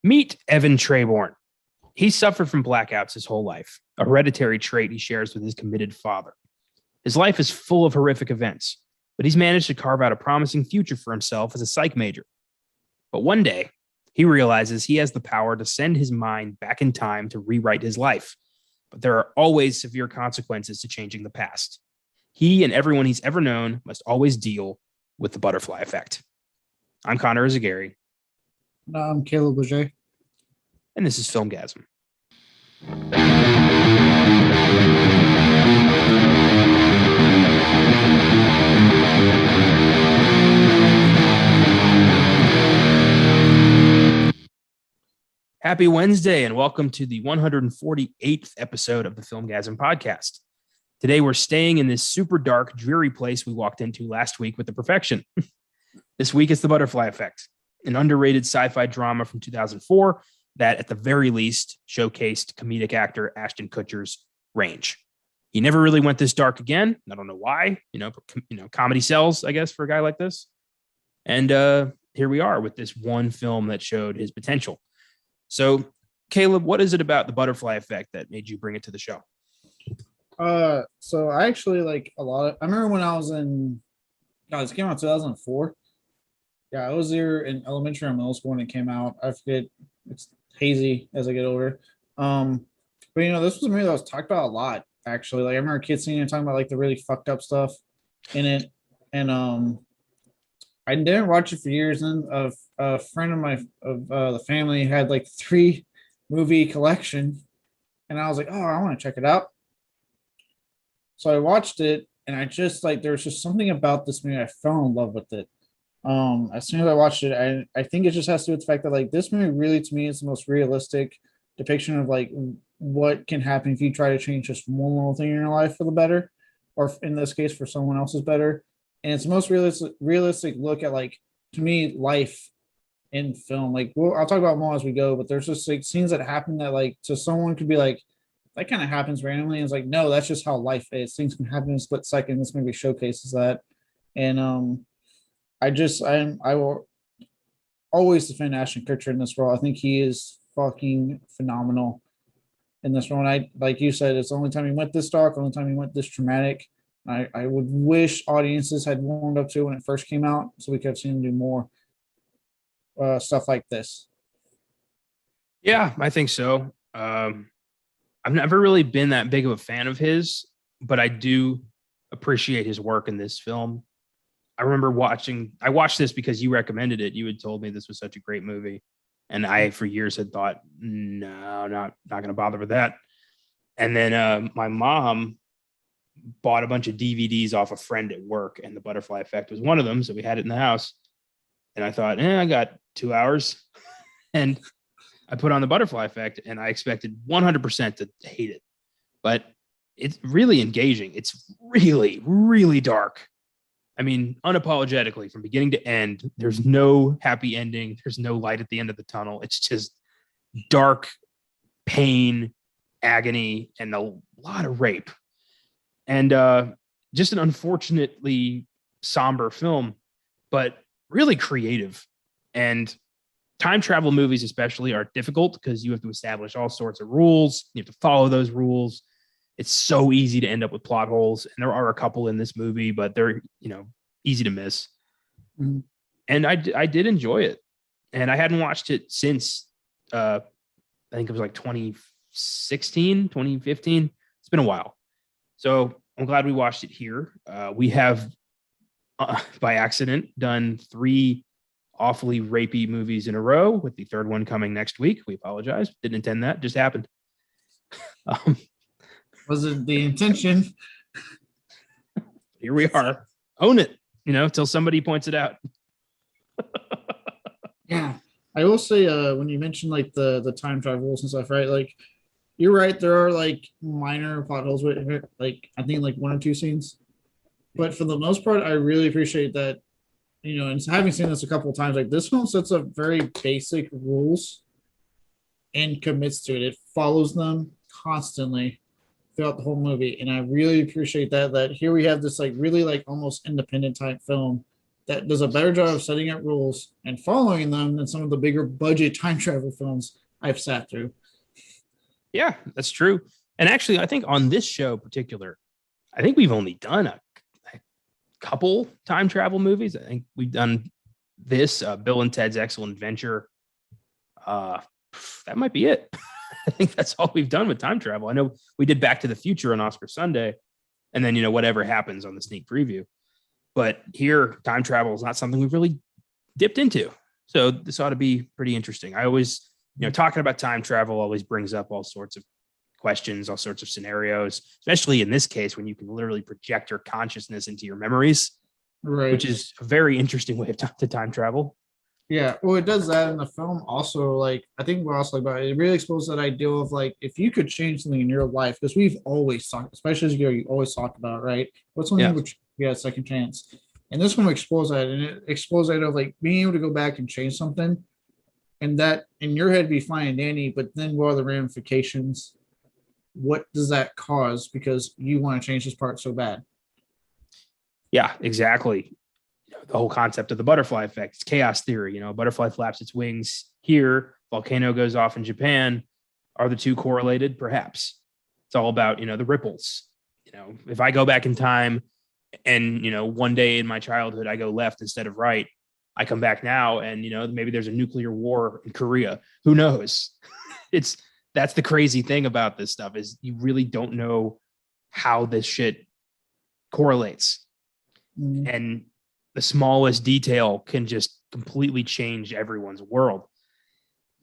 Meet Evan Treborn. He suffered from blackouts his whole life, a hereditary trait he shares with his committed father. His life is full of horrific events, but he's managed to carve out a promising future for himself as a psych major. But one day, he realizes he has the power to send his mind back in time to rewrite his life. But there are always severe consequences to changing the past. He and everyone he's ever known must always deal with the butterfly effect. I'm Connor Eyzaguirre. I'm Caleb Leger. And this is Filmgazm. Happy Wednesday and welcome to the 148th episode of the Filmgazm podcast. Today we're staying in this super dark, dreary place we walked into last week with The Perfection. This week it's The Butterfly Effect, an underrated sci-fi drama from 2004 that at the very least showcased comedic actor Ashton Kutcher's range. He never really went this dark again. I don't know why. Comedy sells, I guess, for a guy like this. And here we are with this one film that showed his potential. So, Caleb, what is it about The Butterfly Effect that made you bring it to the show? So I actually like a lot of. I remember when I was in. It came out in 2004. Yeah, I was there in elementary or middle school when it came out. I forget. It's hazy as I get older. But this was a movie that was talked about a lot. Actually, like I remember kids seeing it talking about like the really fucked up stuff in it, and I didn't watch it for years. And a friend of the family had like 3 movie collection, and I was like, oh, I want to check it out. So I watched it, and I just like there was just something about this movie. I fell in love with it. As soon as I watched it, I think it just has to do with the fact that like this movie really to me is the most realistic depiction of like what can happen if you try to change just one little thing in your life for the better, or in this case for someone else's better. And it's the most realistic look at like to me life in film. Like I'll talk about more as we go, but there's just like scenes that happen that like to someone could be like that kind of happens randomly. And it's like no, that's just how life is. Things can happen in a split second. This movie showcases that, and I will always defend Ashton Kutcher in this role. I think he is fucking phenomenal in this role. And I like you said, it's the only time he went this dark, only time he went this traumatic. I would wish audiences had warmed up to when it first came out so we could have seen him do more stuff like this. Yeah, I think so. I've never really been that big of a fan of his, but I do appreciate his work in this film. I remember I watched this because you recommended it. You had told me this was such a great movie. And I, for years, had thought, no, not going to bother with that. And then my mom bought a bunch of DVDs off a friend at work, and The Butterfly Effect was one of them. So we had it in the house. And I thought, I got 2 hours. And I put on The Butterfly Effect, and I expected 100% to hate it. But it's really engaging. It's really, really dark. I mean, unapologetically, from beginning to end, there's no happy ending. There's no light at the end of the tunnel. It's just dark pain, agony, and a lot of rape. And just an unfortunately somber film, but really creative. And time travel movies especially are difficult because you have to establish all sorts of rules. You have to follow those rules. It's so easy to end up with plot holes. And there are a couple in this movie, but they're, easy to miss. Mm-hmm. And I did enjoy it. And I hadn't watched it since, I think it was like 2016, 2015. It's been a while. So I'm glad we watched it here. We have, by accident, done 3 awfully rapey movies in a row, with the 3rd one coming next week. We apologize. Didn't intend that. Just happened. Was it the intention? Here we are. Own it, till somebody points it out. Yeah. I will say, when you mentioned like the time travels and stuff, right? Like, you're right. There are like minor plot holes with it, like I think like 1 or 2 scenes. But for the most part, I really appreciate that, and having seen this a couple of times, like this film sets up very basic rules and commits to it. It follows them constantly throughout the whole movie. And I really appreciate that here we have this like really like almost independent type film that does a better job of setting up rules and following them than some of the bigger budget time travel films I've sat through. Yeah, that's true. And actually, I think on this show in particular, I think we've only done a couple time travel movies. I think we've done this, Bill and Ted's Excellent Adventure. That might be it. I think that's all we've done with time travel. I know we did Back to the Future on Oscar Sunday, and then, whatever happens on the sneak preview. But here, time travel is not something we've really dipped into. So this ought to be pretty interesting. I always, talking about time travel always brings up all sorts of questions, all sorts of scenarios, especially in this case when you can literally project your consciousness into your memories, Right. which is a very interesting way of to time travel. Yeah, well, it does that in the film. Also, like I think we're also about it really exposes that idea of like if you could change something in your life, because we've always talked, especially as you always talk about, right? What's something which you had a second chance, and this one explores that, and it explores that of like being able to go back and change something, and that in your head be fine and dandy, but then what are the ramifications? What does that cause because you want to change this part so bad? Yeah, exactly. The whole concept of the butterfly effect. It's chaos theory. A butterfly flaps its wings here, volcano goes off in Japan. Are the two correlated? Perhaps. It's all about, the ripples. If I go back in time and, one day in my childhood, I go left instead of right, I come back now and, maybe there's a nuclear war in Korea. Who knows? That's the crazy thing about this stuff is you really don't know how this shit correlates. Mm-hmm. And the smallest detail can just completely change everyone's world.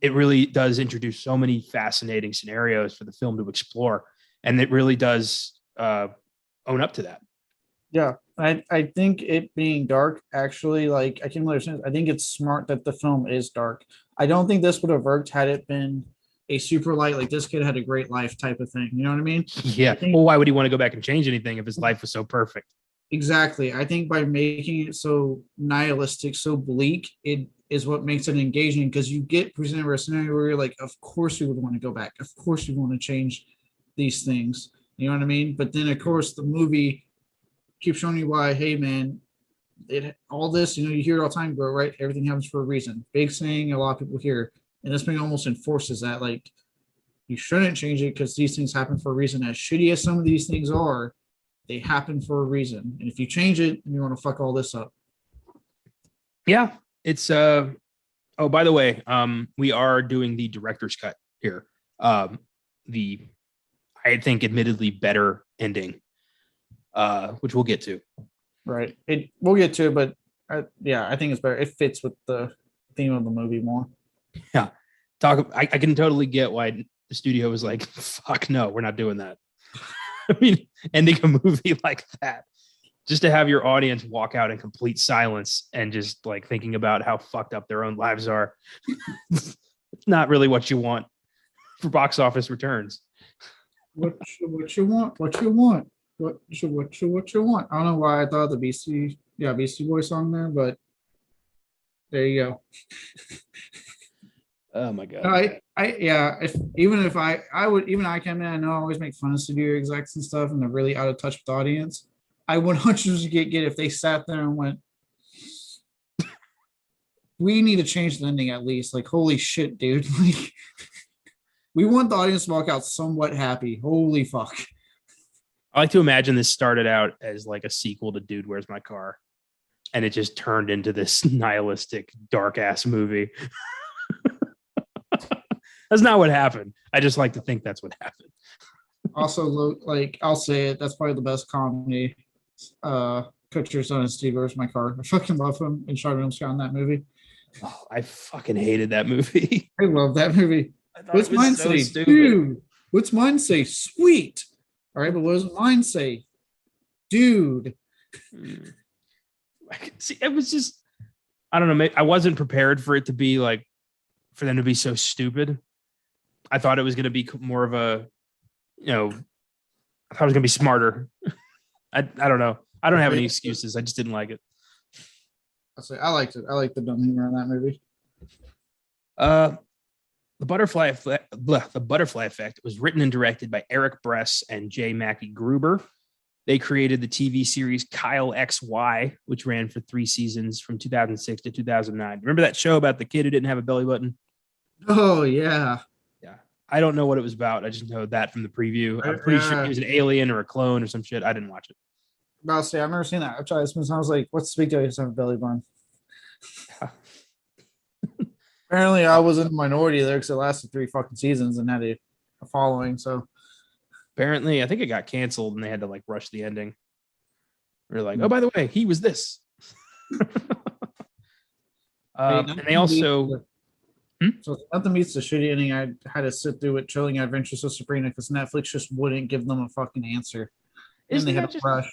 It really does introduce so many fascinating scenarios for the film to explore. And it really does own up to that. Yeah, I think it being dark, actually, like I can understand. I think it's smart that the film is dark. I don't think this would have worked had it been a super light, like this kid had a great life type of thing. You know what I mean? Yeah. Well, why would he want to go back and change anything if his life was so perfect? Exactly. I think by making it so nihilistic, so bleak, it is what makes it engaging because you get presented with a scenario where you're like, of course you would want to go back. Of course you want to change these things. You know what I mean? But then, of course, the movie keeps showing you why, hey, man, all this, you hear it all the time, bro, right? Everything happens for a reason. Big saying a lot of people hear. And this thing almost enforces that. Like, you shouldn't change it because these things happen for a reason. As shitty as some of these things are, they happen for a reason. And if you change it, you want to fuck all this up. Yeah. It's oh, by the way, we are doing the director's cut here. The I think admittedly better ending, which we'll get to. Right. We'll get to it, but I think it's better. It fits with the theme of the movie more. Yeah. I can totally get why the studio was like, fuck no, we're not doing that. I mean, ending a movie like that, just to have your audience walk out in complete silence and just like thinking about how fucked up their own lives are. It's not really what you want for box office returns. What you want? What you want? What you want? I don't know why I thought the Beastie Boy song there, but there you go. Oh my god! I come in, I know I always make fun of studio execs and stuff, and they're really out of touch with the audience. I would 100% get if they sat there and went, "We need to change the ending at least." Like, holy shit, dude! Like, we want the audience to walk out somewhat happy. Holy fuck! I like to imagine this started out as like a sequel to Dude, Where's My Car? And it just turned into this nihilistic, dark ass movie. That's not what happened. I just like to think that's what happened. Also, like I'll say it, that's probably the best comedy pictures on Steve Where's My Car. I fucking love him and Sean Scott in that movie. Oh, I fucking hated that movie. I love that movie. What's mine say? Stupid. Dude. What's mine say? Sweet. All right, but what does mine say? Dude. See, it was just, I don't know. I wasn't prepared for it to be like, for them to be so stupid. I thought it was going to be more of a, I thought it was going to be smarter. I don't know. I don't have any excuses. I just didn't like it. I liked it. I liked the dumb humor in that movie. The Butterfly Effect was written and directed by Eric Bress and J. Mackie Gruber. They created the TV series Kyle XY, which ran for 3 seasons from 2006 to 2009. Remember that show about the kid who didn't have a belly button? Oh yeah. Yeah. I don't know what it was about. I just know that from the preview. I'm pretty sure he Yeah. was an alien or a clone or some shit. I didn't watch it. I'll say I've never seen that. I've tried this and I was like, what's the big deal? He doesn't have a belly button. Apparently, I was in the minority there because it lasted 3 fucking seasons and had a following. So Apparently, I think it got canceled and they had to like rush the ending. They're like, oh, by the way, he was this. And they also. So nothing beats the shitty ending I had to sit through with Chilling Adventures of Sabrina because Netflix just wouldn't give them a fucking answer. And they had to rush.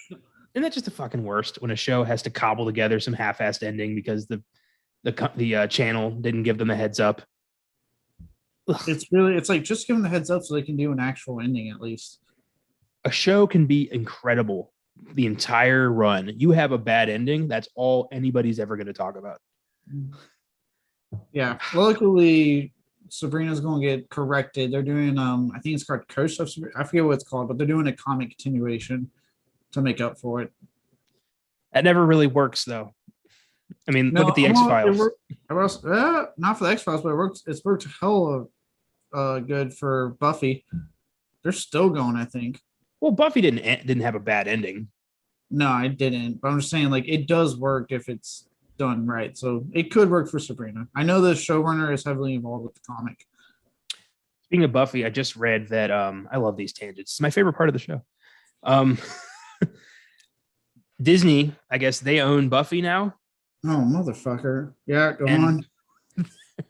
Isn't that just the fucking worst when a show has to cobble together some half-assed ending because the channel didn't give them a heads up? It's like just give them the heads up so they can do an actual ending at least. A show can be incredible the entire run. You have a bad ending, that's all anybody's ever going to talk about. Yeah, luckily Sabrina's going to get corrected. They're doing I think it's called Curse of Sabrina. I forget what it's called, but they're doing a comic continuation to make up for it. That never really works though. I mean, look at the X-Files. Not for the X-Files, but it's worked hella good for Buffy. They're still going, I think. Well, Buffy didn't have a bad ending. No, I didn't. But I'm just saying, like, it does work if it's done right. So it could work for Sabrina. I know the showrunner is heavily involved with the comic. Speaking of Buffy, I just read that I love these tangents. It's my favorite part of the show. Disney, I guess they own Buffy now. Oh, motherfucker. Yeah, go on.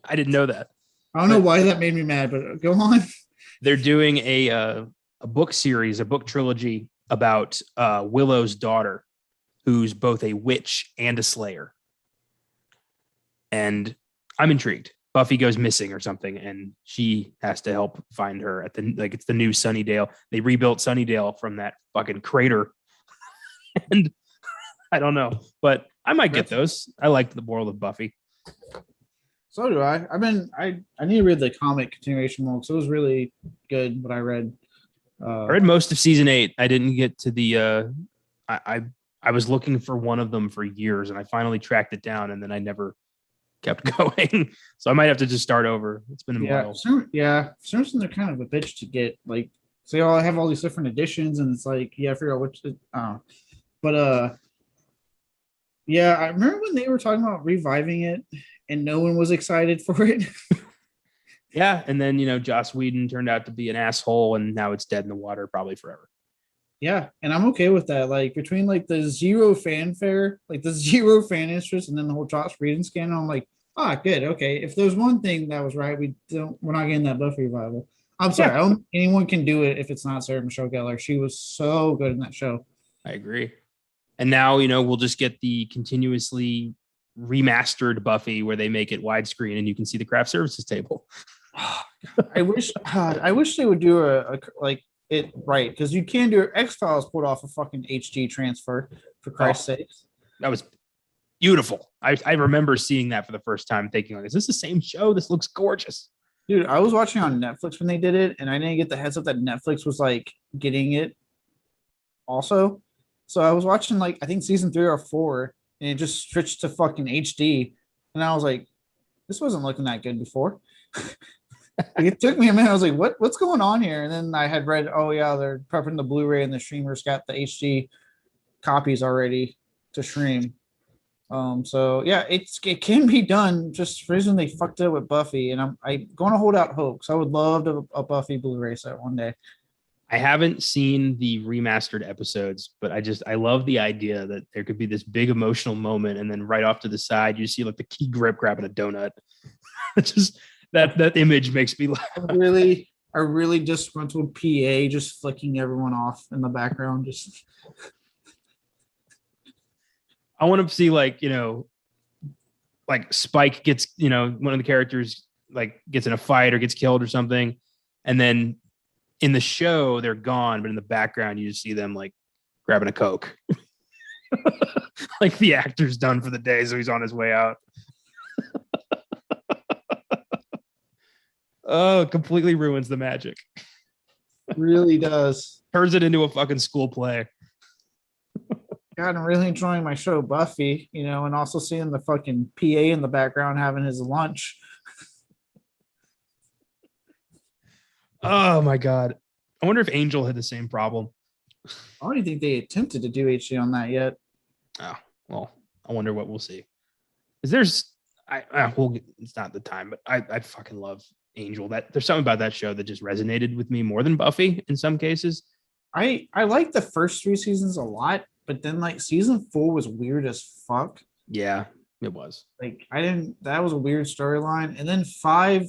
I didn't know that. I don't know why that made me mad, but go on. They're doing a book series, a book trilogy about Willow's daughter, who's both a witch and a slayer. And I'm intrigued. Buffy goes missing or something, and she has to help find her at it's the new Sunnydale. They rebuilt Sunnydale from that fucking crater. And I don't know, but I might get those. I liked the world of Buffy. So do I. I need to read the comic continuation more because it was really good what I read. I read most of season 8. I didn't get to the I was looking for one of them for years and I finally tracked it down and then I never kept going. So I might have to just start over. It's been a while. Some they're kind of a bitch to get. Like, so you all have all these different editions and it's like, yeah, I figure out which but yeah, I remember when they were talking about reviving it and no one was excited for it. Yeah, and then Joss Whedon turned out to be an asshole and now it's dead in the water probably forever. Yeah, and I'm okay with that. Like between like the zero fanfare, like the zero fan interest, and then the whole Joss Whedon scandal, I'm like, good, okay. If there's one thing that was right, we're not getting that Buffy revival. I'm sorry, I don't think anyone can do it if it's not Sarah Michelle Gellar. She was so good in that show. I agree. And now we'll just get the continuously remastered Buffy where they make it widescreen and you can see the craft services table. I wish they would do a like it right because you can do X-Files pulled off a fucking HD transfer for Christ's sakes. That was beautiful. I remember seeing that for the first time thinking like, is this the same show? This looks gorgeous. Dude, I was watching on Netflix when they did it and I didn't get the heads up that Netflix was like getting it also. So I was watching like I think season 3 or 4 and it just switched to fucking HD and I was like, this wasn't looking that good before. It took me a minute. I was like, what's going on here? And then I had read, oh yeah, they're prepping the Blu-ray and the streamers got the HD copies already to stream. So yeah, it can be done. Just for the reason they fucked up with Buffy, and I'm going to hold out hope because I would love a Buffy Blu-ray set one day. I haven't seen the remastered episodes, but I love the idea that there could be this big emotional moment, and then right off to the side, you see like the key grip grabbing a donut. It's just that image makes me laugh. A really disgruntled PA just flicking everyone off in the background. Just I want to see like Spike gets one of the characters like gets in a fight or gets killed or something, and then in the show they're gone, but in the background you just see them like grabbing a Coke. Like the actor's done for the day, so he's on his way out. Oh, completely ruins the magic. Really does. Turns it into a fucking school play. God, I'm really enjoying my show Buffy, and also seeing the fucking PA in the background having his lunch. Oh my god. I wonder if Angel had the same problem. I don't even think they attempted to do HD on that yet. Oh, well, I wonder what we'll see. Is there's it's not the time, but I fucking love Angel. That there's something about that show that just resonated with me more than Buffy in some cases. I like the first 3 seasons a lot, but then like season 4 was weird as fuck. Yeah, it was. Like I didn't that was a weird storyline. And then 5,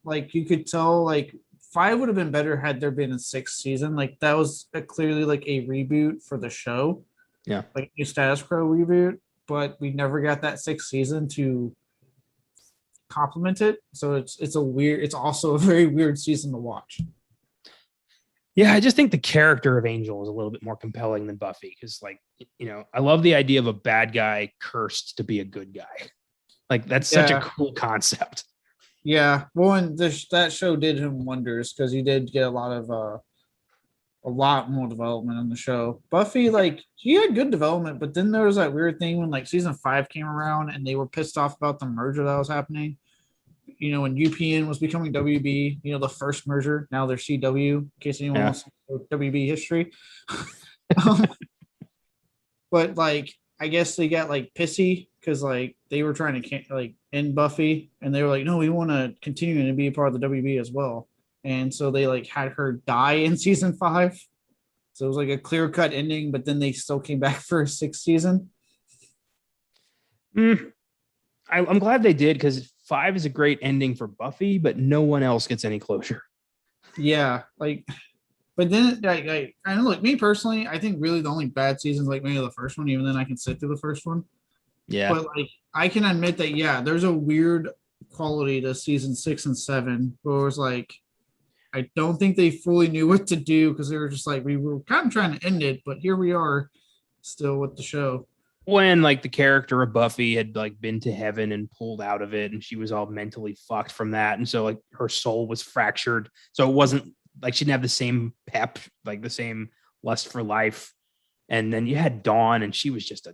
like you could tell like 5 would have been better had there been a 6th season. Like that was clearly like a reboot for the show, Yeah. like a status quo reboot, but we never got that 6th season to complement it. So it's also a very weird season to watch. Yeah, I just think the character of Angel is a little bit more compelling than Buffy because, like, I love the idea of a bad guy cursed to be a good guy. Like, that's such a Yeah. cool concept. Yeah. Well, and that show did him wonders because he did get a lot more development on the show. Buffy, like, he had good development, but then there was that weird thing when like season 5 came around and they were pissed off about the merger that was happening. When UPN was becoming WB, the first merger. Now they're CW, in case anyone Yeah. wants to know WB history. um, but like, I guess they got like pissy because like they were trying to like end Buffy, and they were like, no, we want to continue to be a part of the WB as well. And so they like had her die in season 5. So it was like a clear cut ending, but then they still came back for a 6th season. I'm glad they did because 5 is a great ending for Buffy, but no one else gets any closure. Yeah, like, but then I know, like me personally, I think really the only bad seasons like maybe the first one. Even then, I can sit through the first one. Yeah. But like, I can admit that there's a weird quality to season 6 and 7 where it was like I don't think they fully knew what to do because they were just like we were kind of trying to end it, but here we are still with the show. When like the character of Buffy had like been to heaven and pulled out of it, and she was all mentally fucked from that, and so like her soul was fractured, so it wasn't like she didn't have the same pep, like the same lust for life. And then you had Dawn, and she was just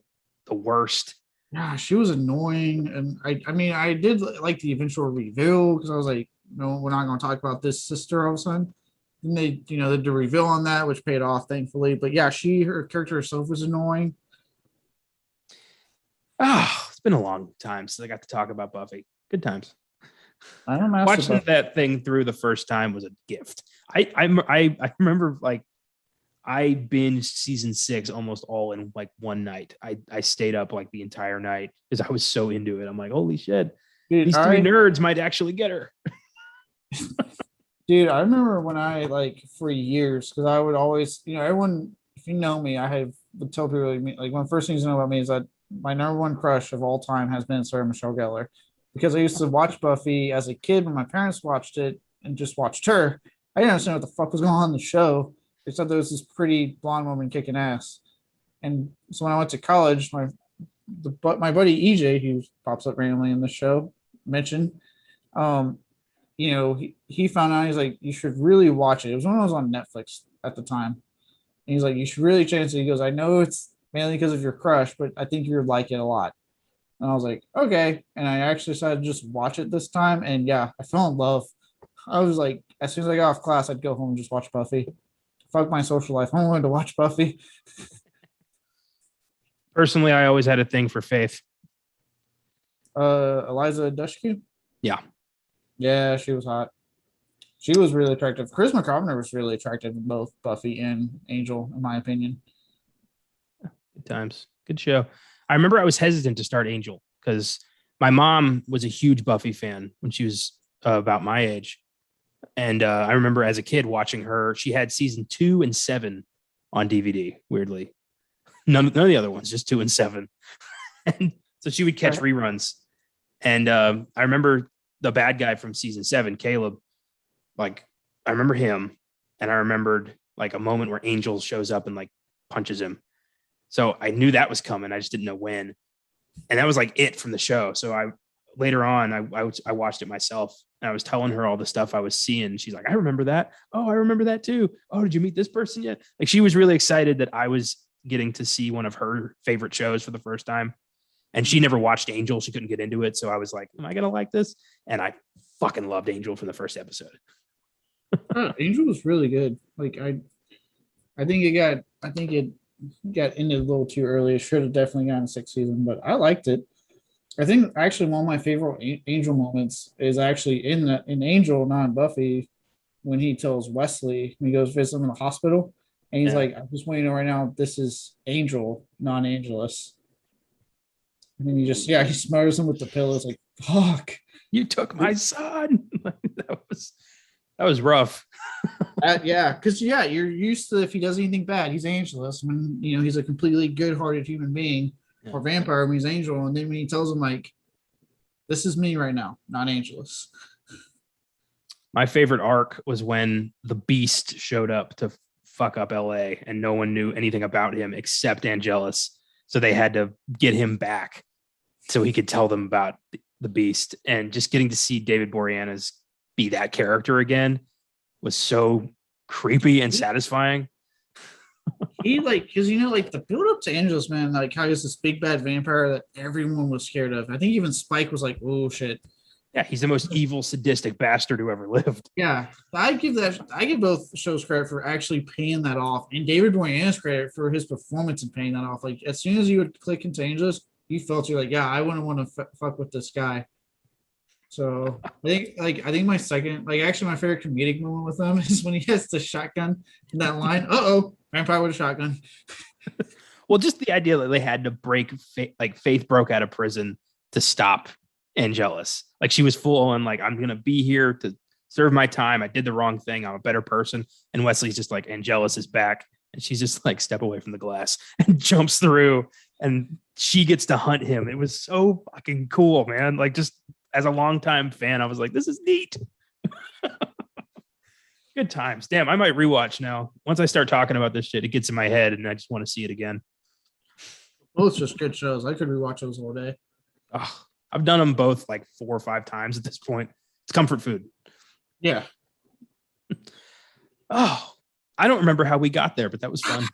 the worst. Yeah, she was annoying, and I mean I did like the eventual reveal because I was like, no, we're not going to talk about this sister all of a sudden. And they did the reveal on that, which paid off thankfully. But yeah, her character herself was annoying. Oh, it's been a long time since I got to talk about Buffy. Good times. I don't know. Watching that thing through the first time was a gift. I remember like I binged season 6 almost all in like one night. I stayed up like the entire night because I was so into it. I'm like, holy shit, Dude, these 3 nerds might actually get her. Dude, I remember when I like for years because I would always, everyone, if you know me, would tell people like one first things you know about me is that my number one crush of all time has been Sarah Michelle Gellar because I used to watch Buffy as a kid when my parents watched it and just watched her. I didn't understand what the fuck was going on in the show. They said there was this pretty blonde woman kicking ass. And so when I went to college, my buddy EJ, who pops up randomly in the show, mentioned, he found out, he's like, you should really watch it. It was when I was on Netflix at the time. And he's like, you should really chance it. He goes, I know it's mainly because of your crush, but I think you would like it a lot. And I was like, okay. And I actually decided to just watch it this time. And yeah, I fell in love. I was like, as soon as I got off class, I'd go home and just watch Buffy. Fuck my social life. I wanted to watch Buffy. Personally, I always had a thing for Faith. Eliza Dushku? Yeah. Yeah, she was hot. She was really attractive. Charisma Carpenter was really attractive in both Buffy and Angel, in my opinion. Good times. Good show. I remember I was hesitant to start Angel because my mom was a huge Buffy fan when she was about my age. And I remember as a kid watching her, she had season 2 and 7 on DVD, weirdly. None of the other ones, just 2 and 7. And so she would catch reruns. And I remember the bad guy from season 7, Caleb, like I remember him. And I remembered like a moment where Angel shows up and like punches him. So I knew that was coming. I just didn't know when. And that was like it from the show. So later on, I watched it myself. And I was telling her all the stuff I was seeing. She's like, I remember that. Oh, I remember that too. Oh, did you meet this person yet? Like she was really excited that I was getting to see one of her favorite shows for the first time. And she never watched Angel. She couldn't get into it. So I was like, am I going to like this? And I fucking loved Angel from the first episode. Angel was really good. Like I think it got ended a little too early. It should have definitely gotten 6th season, but I liked it. I think actually one of my favorite Angel moments is actually in Angel, not in Buffy, when he tells Wesley when he goes visit him in the hospital, and he's like, "I'm just waiting right now. This is Angel, non-Angelus." And then he smothers him with the pillows, like, "Fuck, you took my son." that was rough. Because you're used to if he does anything bad, he's Angelus. When he's a completely good-hearted human being or vampire when he's Angel, and then when he tells him like, "This is me right now, not Angelus." My favorite arc was when the Beast showed up to fuck up LA and no one knew anything about him except Angelus. So they had to get him back so he could tell them about the Beast. And just getting to see David Boreanaz be that character again was so creepy and satisfying. He because the build up to Angelus, man, like how he's this big bad vampire that everyone was scared of. I think even Spike was like, "Oh shit." Yeah, he's the most evil, sadistic bastard who ever lived. Yeah, I give both shows credit for actually paying that off, and David Boreanaz credit for his performance in paying that off. Like as soon as you would click into Angelus, you felt you're like, yeah, I wouldn't want to fuck with this guy. So I think my second, actually my favorite comedic moment with him is when he has the shotgun in that line. Vampire with a shotgun. Well, just the idea that they had to break, Faith broke out of prison to stop Angelus. Like she was full on like, I'm going to be here to serve my time. I did the wrong thing. I'm a better person. And Wesley's just like, Angelus is back. And she's just like, step away from the glass and jumps through. And she gets to hunt him. It was so fucking cool, man. Like just as a longtime fan, I was like, this is neat. Good times. Damn, I might rewatch now. Once I start talking about this shit, it gets in my head and I just want to see it again. Well, it's just good shows. I could rewatch those all day. Oh, I've done them both like 4 or 5 times at this point. It's comfort food. Yeah. Oh, I don't remember how we got there, but that was fun.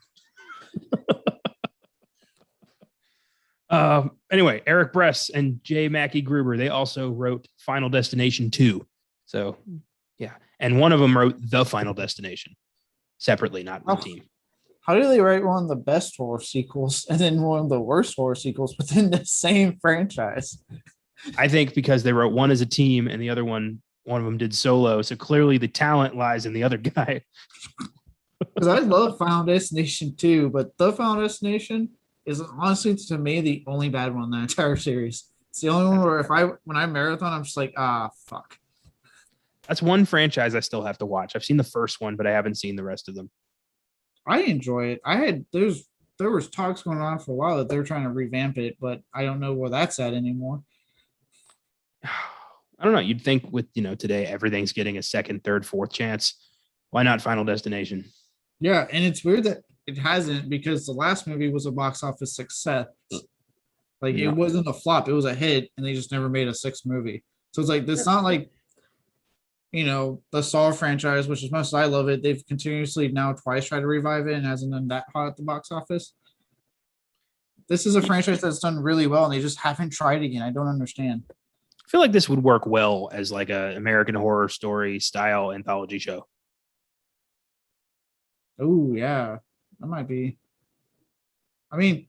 Anyway, Eric Bress and J. Mackie Gruber, they also wrote Final Destination 2. So, yeah. And one of them wrote The Final Destination separately, not the team. How do they write one of the best horror sequels and then one of the worst horror sequels within the same franchise? I think because they wrote one as a team and the other one of them did solo. So clearly the talent lies in the other guy. Because I love Final Destination 2, but The Final Destination is honestly to me the only bad one in the entire series. It's the only one where when I marathon, I'm just like, fuck. That's one franchise I still have to watch. I've seen the first one, but I haven't seen the rest of them. I enjoy it. There was talks going on for a while that they're trying to revamp it, but I don't know where that's at anymore. I don't know. You'd think with today everything's getting a second, third, fourth chance. Why not Final Destination? Yeah, and it's weird that it hasn't because the last movie was a box office success. It wasn't a flop; it was a hit, and they just never made a 6th movie. So it's like it's not like the Saw franchise, which as much as I love it, they've continuously now twice tried to revive it and hasn't done that hot at the box office. This is a franchise that's done really well, and they just haven't tried again. I don't understand. I feel like this would work well as like a American Horror Story style anthology show. Oh yeah, that might be. I mean,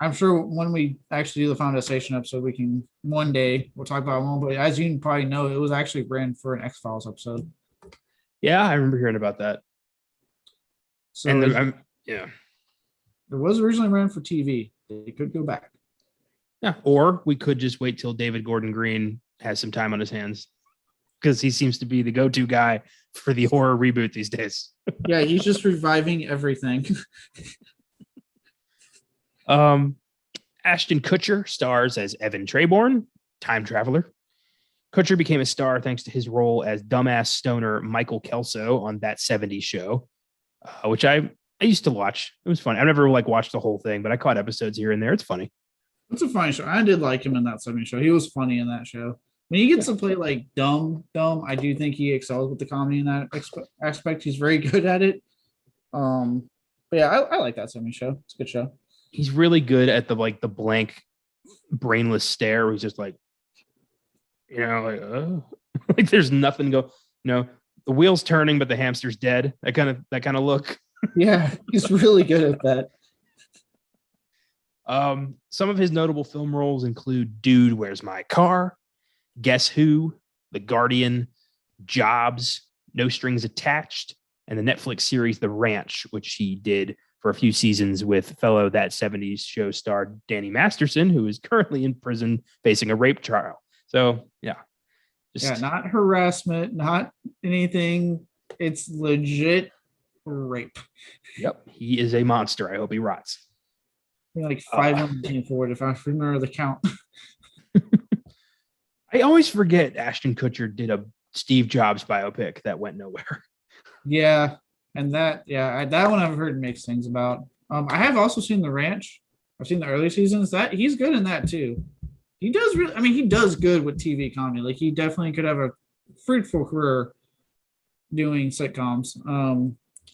I'm sure when we actually do the Final Destination episode, we can one day we'll talk about one. But as you probably know, it was actually ran for an X-Files episode. Yeah, I remember hearing about that. So it was originally ran for TV. They could go back. Yeah, or we could just wait till David Gordon Green has some time on his hands because he seems to be the go-to guy for the horror reboot these days. Yeah, he's just reviving everything. Ashton Kutcher stars as Evan Treborn, time traveler. Kutcher became a star thanks to his role as dumbass stoner Michael Kelso on That 70s Show, which I used to watch. It was funny. I've never watched the whole thing, but I caught episodes here and there. It's funny. It's a funny show. I did like him in That 70s Show. He was funny in that show. When he gets to play dumb, I do think he excels with the comedy in that aspect. He's very good at it. But yeah, I like that Semi show. It's a good show. He's really good at the blank, brainless stare. Where he's just like, like there's nothing the wheel's turning, but the hamster's dead. That kind of look. Yeah, he's really good at that. Some of his notable film roles include Dude, Where's My Car? Guess Who? The Guardian, Jobs, No Strings Attached, and the Netflix series The Ranch, which he did for a few seasons with fellow That 70s Show star Danny Masterson, who is currently in prison facing a rape trial. So, yeah. Not harassment, not anything. It's legit rape. Yep. He is a monster. I hope he rots. Like 5 forward if I remember the count. I always forget Ashton Kutcher did a Steve Jobs biopic that went nowhere. Yeah, and that one I've heard mixed things about. I have also seen The Ranch. I've seen the early seasons. That he's good in that too. He does really. I mean, he does good with TV comedy. Like he definitely could have a fruitful career doing sitcoms.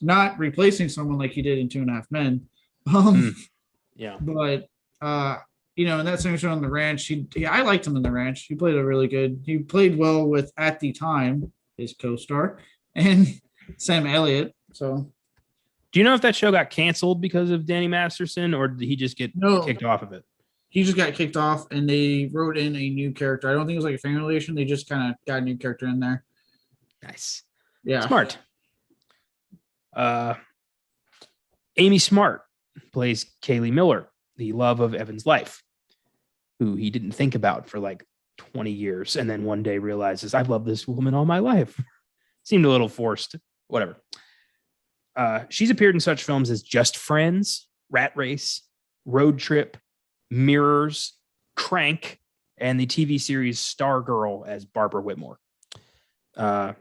Not replacing someone like he did in Two and a Half Men. Yeah, but in that same show on The Ranch, I liked him in The Ranch. He played well with, at the time, his co-star and Sam Elliott. So, do you know if that show got canceled because of Danny Masterson, or did he just get kicked off of it? He just got kicked off, and they wrote in a new character. I don't think it was like a family relation. They just kind of got a new character in there. Nice. Yeah. Smart. Amy Smart plays Kaylee Miller, the love of Evan's life, who he didn't think about for like 20 years. And then one day realizes, I've loved this woman all my life. Seemed a little forced. Whatever. She's appeared in such films as Just Friends, Rat Race, Road Trip, Mirrors, Crank, and the TV series Stargirl as Barbara Whitmore. I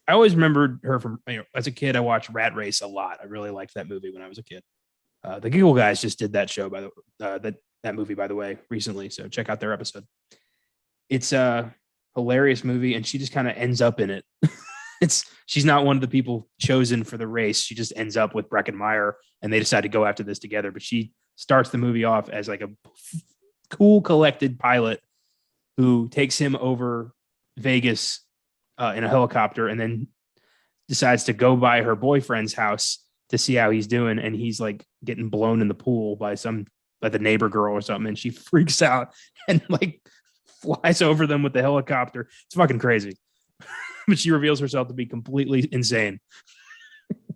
always remembered her from, as a kid, I watched Rat Race a lot. I really liked that movie when I was a kid. The Giggle Guys just did that show that movie, by the way, recently. So check out their episode. It's a hilarious movie, and she just kind of ends up in it. She's not one of the people chosen for the race. She just ends up with Breckin Meyer, and they decide to go after this together. But she starts the movie off as like a cool, collected pilot who takes him over Vegas in a helicopter, and then decides to go by her boyfriend's house to see how he's doing. And he's like getting blown in the pool by the neighbor girl or something. And she freaks out and like flies over them with the helicopter. It's fucking crazy. But she reveals herself to be completely insane.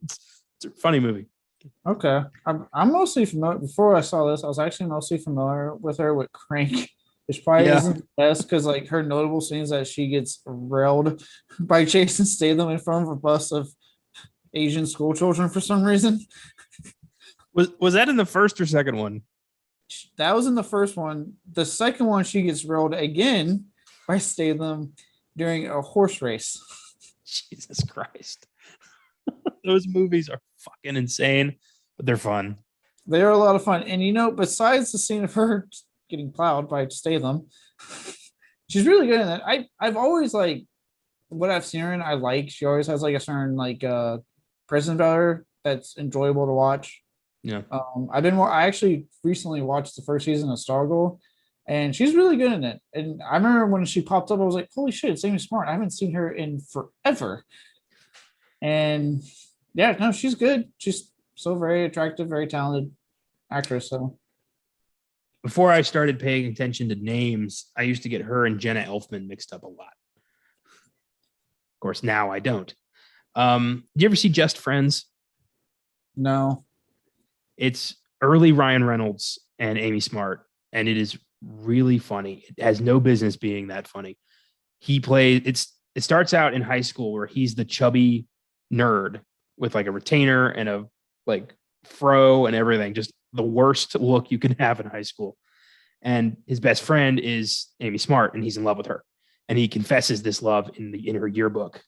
It's a funny movie. Okay. I'm mostly familiar. Before I saw this, I was actually mostly familiar with her with Crank, which probably isn't the best because like her notable scenes that she gets railed by Jason Statham in front of a bus of Asian school children for some reason. Was that in the first or second one? That was in the first one. The second one, she gets railed again by Statham during a horse race. Jesus Christ. Those movies are fucking insane, but they're fun. They are a lot of fun. And besides the scene of her getting plowed by Statham, she's really good in that. I've always like what I've seen her in, I like. She always has like a certain like prison valor that's enjoyable to watch. Yeah. I actually recently watched the first season of Stargirl, and she's really good in it. And I remember when she popped up, I was like, holy shit, it's Amy Smart. I haven't seen her in forever. And yeah, no, she's good. She's so very attractive, very talented actress. So before I started paying attention to names, I used to get her and Jenna Elfman mixed up a lot. Of course, now I don't. Do you ever see Just Friends? No. It's early Ryan Reynolds and Amy Smart, and it is really funny. It has no business being that funny. It starts out in high school where he's the chubby nerd with like a retainer and a like fro and everything, just the worst look you can have in high school. And his best friend is Amy Smart, and he's in love with her. And he confesses this love in her yearbook.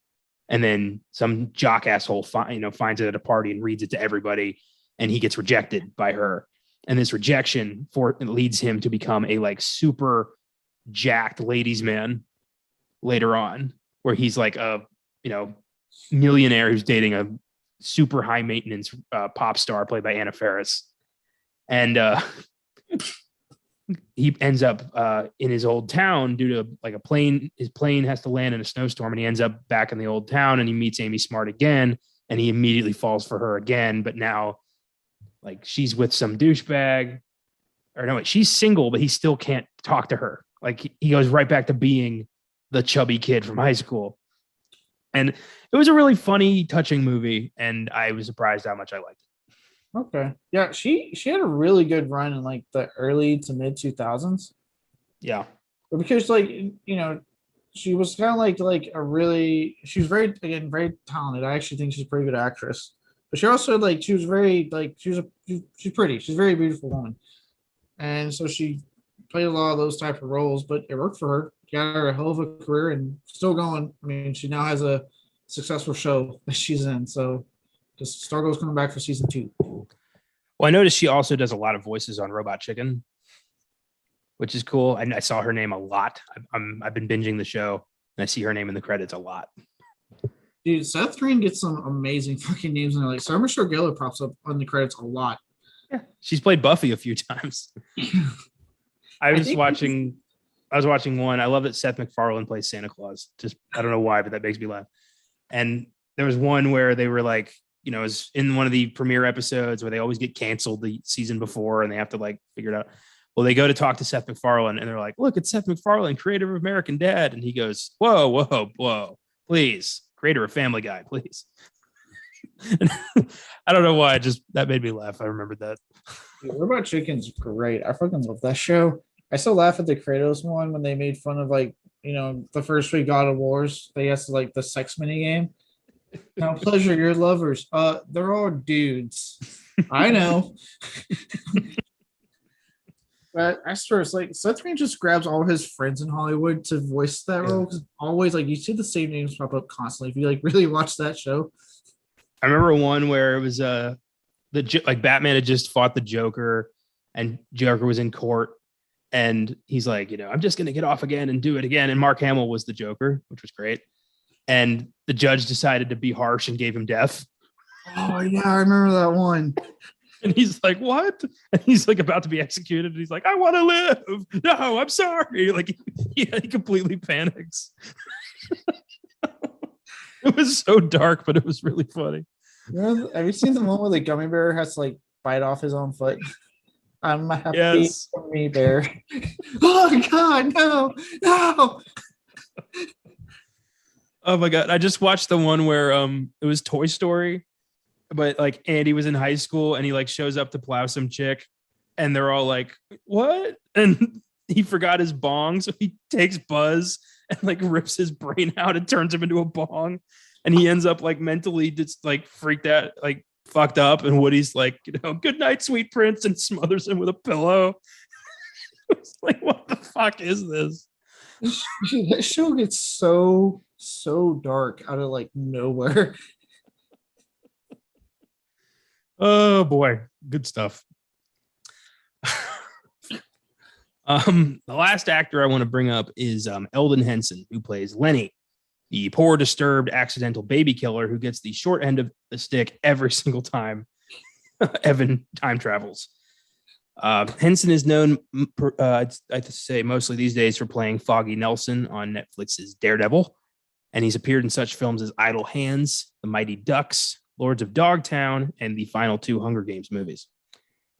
And then some jock asshole finds it at a party and reads it to everybody, and he gets rejected by her. And this rejection leads him to become a like super jacked ladies man later on, where he's like a millionaire who's dating a super high maintenance pop star played by Anna Faris. And he ends up in his old town due to like his plane has to land in a snowstorm, and he ends up back in the old town, and he meets Amy Smart again, and he immediately falls for her again. But now like she's with some douchebag, or no, she's single, but he still can't talk to her. Like he goes right back to being the chubby kid from high school. And it was a really funny, touching movie, and I was surprised how much I liked it. Okay. Yeah, she had a really good run in like the early to mid 2000s. Yeah. Because like, she was kind of like a really, she was very talented. I actually think she's a pretty good actress. But she also like she was very like she's pretty. She's a very beautiful woman. And so she played a lot of those type of roles, but it worked for her. She got her a hell of a career and still going. I mean, she now has a successful show that she's in. So just Stargo's coming back for season 2. Well, I noticed she also does a lot of voices on Robot Chicken, which is cool. I saw her name a lot. I've been binging the show, and I see her name in the credits a lot. Dude, Seth Green gets some amazing fucking names in there. Like Sarah Michelle Gellar pops up on the credits a lot. Yeah, she's played Buffy a few times. I was watching one. I love that Seth MacFarlane plays Santa Claus. Just I don't know why, but that makes me laugh. And there was one where they were like, it was in one of the premiere episodes where they always get canceled the season before, and they have to like figure it out. Well, they go to talk to Seth MacFarlane, and they're like, "Look, it's Seth MacFarlane, creator of American Dad," and he goes, "Whoa, whoa, whoa, please, creator of Family Guy, please." I don't know why. That made me laugh. I remembered that. Robot Chicken's great. I fucking love that show. I still laugh at the Kratos one when they made fun of like, the first 3 God of Wars. They asked like the sex mini game. Now pleasure your lovers. They're all dudes. I know. But I swear it's like Seth Green just grabs all his friends in Hollywood to voice that role. Because always like you see the same names pop up constantly if you like really watch that show. I remember one where it was like Batman had just fought the Joker, and Joker was in court, and he's like, I'm just gonna get off again and do it again. And Mark Hamill was the Joker, which was great. And the judge decided to be harsh and gave him death. Oh yeah, I remember that one. And he's like, "What?" And he's like about to be executed. And he's like, "I want to live. No, I'm sorry." Like he completely panics. It was so dark, but it was really funny. Have you seen the one where the gummy bear has to like bite off his own foot? I'm a happy gummy bear. Oh God, no. Oh my God. I just watched the one where it was Toy Story, but like Andy was in high school, and he like shows up to plow some chick, and they're all like, "What?" And he forgot his bong, so he takes Buzz and like rips his brain out and turns him into a bong, and he ends up like mentally just like freaked out, like fucked up, and Woody's like, "Good night, sweet prince," and smothers him with a pillow. It's like, what the fuck is this? That show gets so dark out of like nowhere. Oh boy, good stuff. The last actor I want to bring up is Eldon Henson, who plays Lenny, the poor, disturbed, accidental baby killer who gets the short end of the stick every single time Evan time travels. Henson is known, I'd to say, mostly these days for playing Foggy Nelson on Netflix's Daredevil, and he's appeared in such films as Idle Hands, The Mighty Ducks, Lords of Dogtown, and the final 2 Hunger Games movies.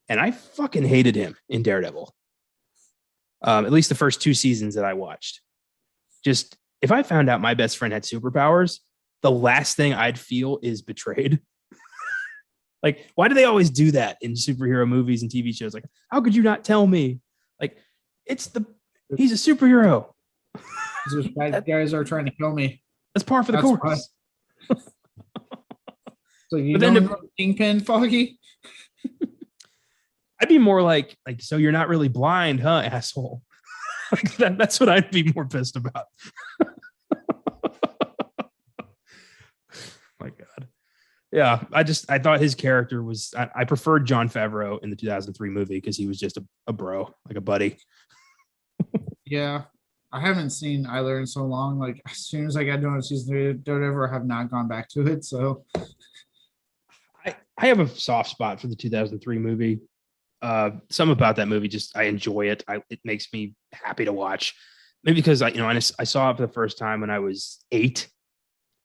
And I fucking hated him in Daredevil. At least the first 2 seasons that I watched. Just, if I found out my best friend had superpowers, the last thing I'd feel is betrayed. Like, why do they always do that in superhero movies and TV shows? Like, how could you not tell me? Like, he's a superhero. Those bad guys are trying to kill me. That's par for the course. So you don't know Kingpin, Foggy? I'd be more like, so you're not really blind, huh, asshole? Like that's what I'd be more pissed about. My God. Yeah, I thought his character was, I preferred Jon Favreau in the 2003 movie because he was just a bro, like a buddy. Yeah, I haven't seen either in so long. Like as soon as I got done with season 3 of Daredevil, I have not gone back to it. So I have a soft spot for the 2003 movie. Some about that movie, just I enjoy it. It makes me happy to watch. Maybe because I saw it for the first time when I was 8,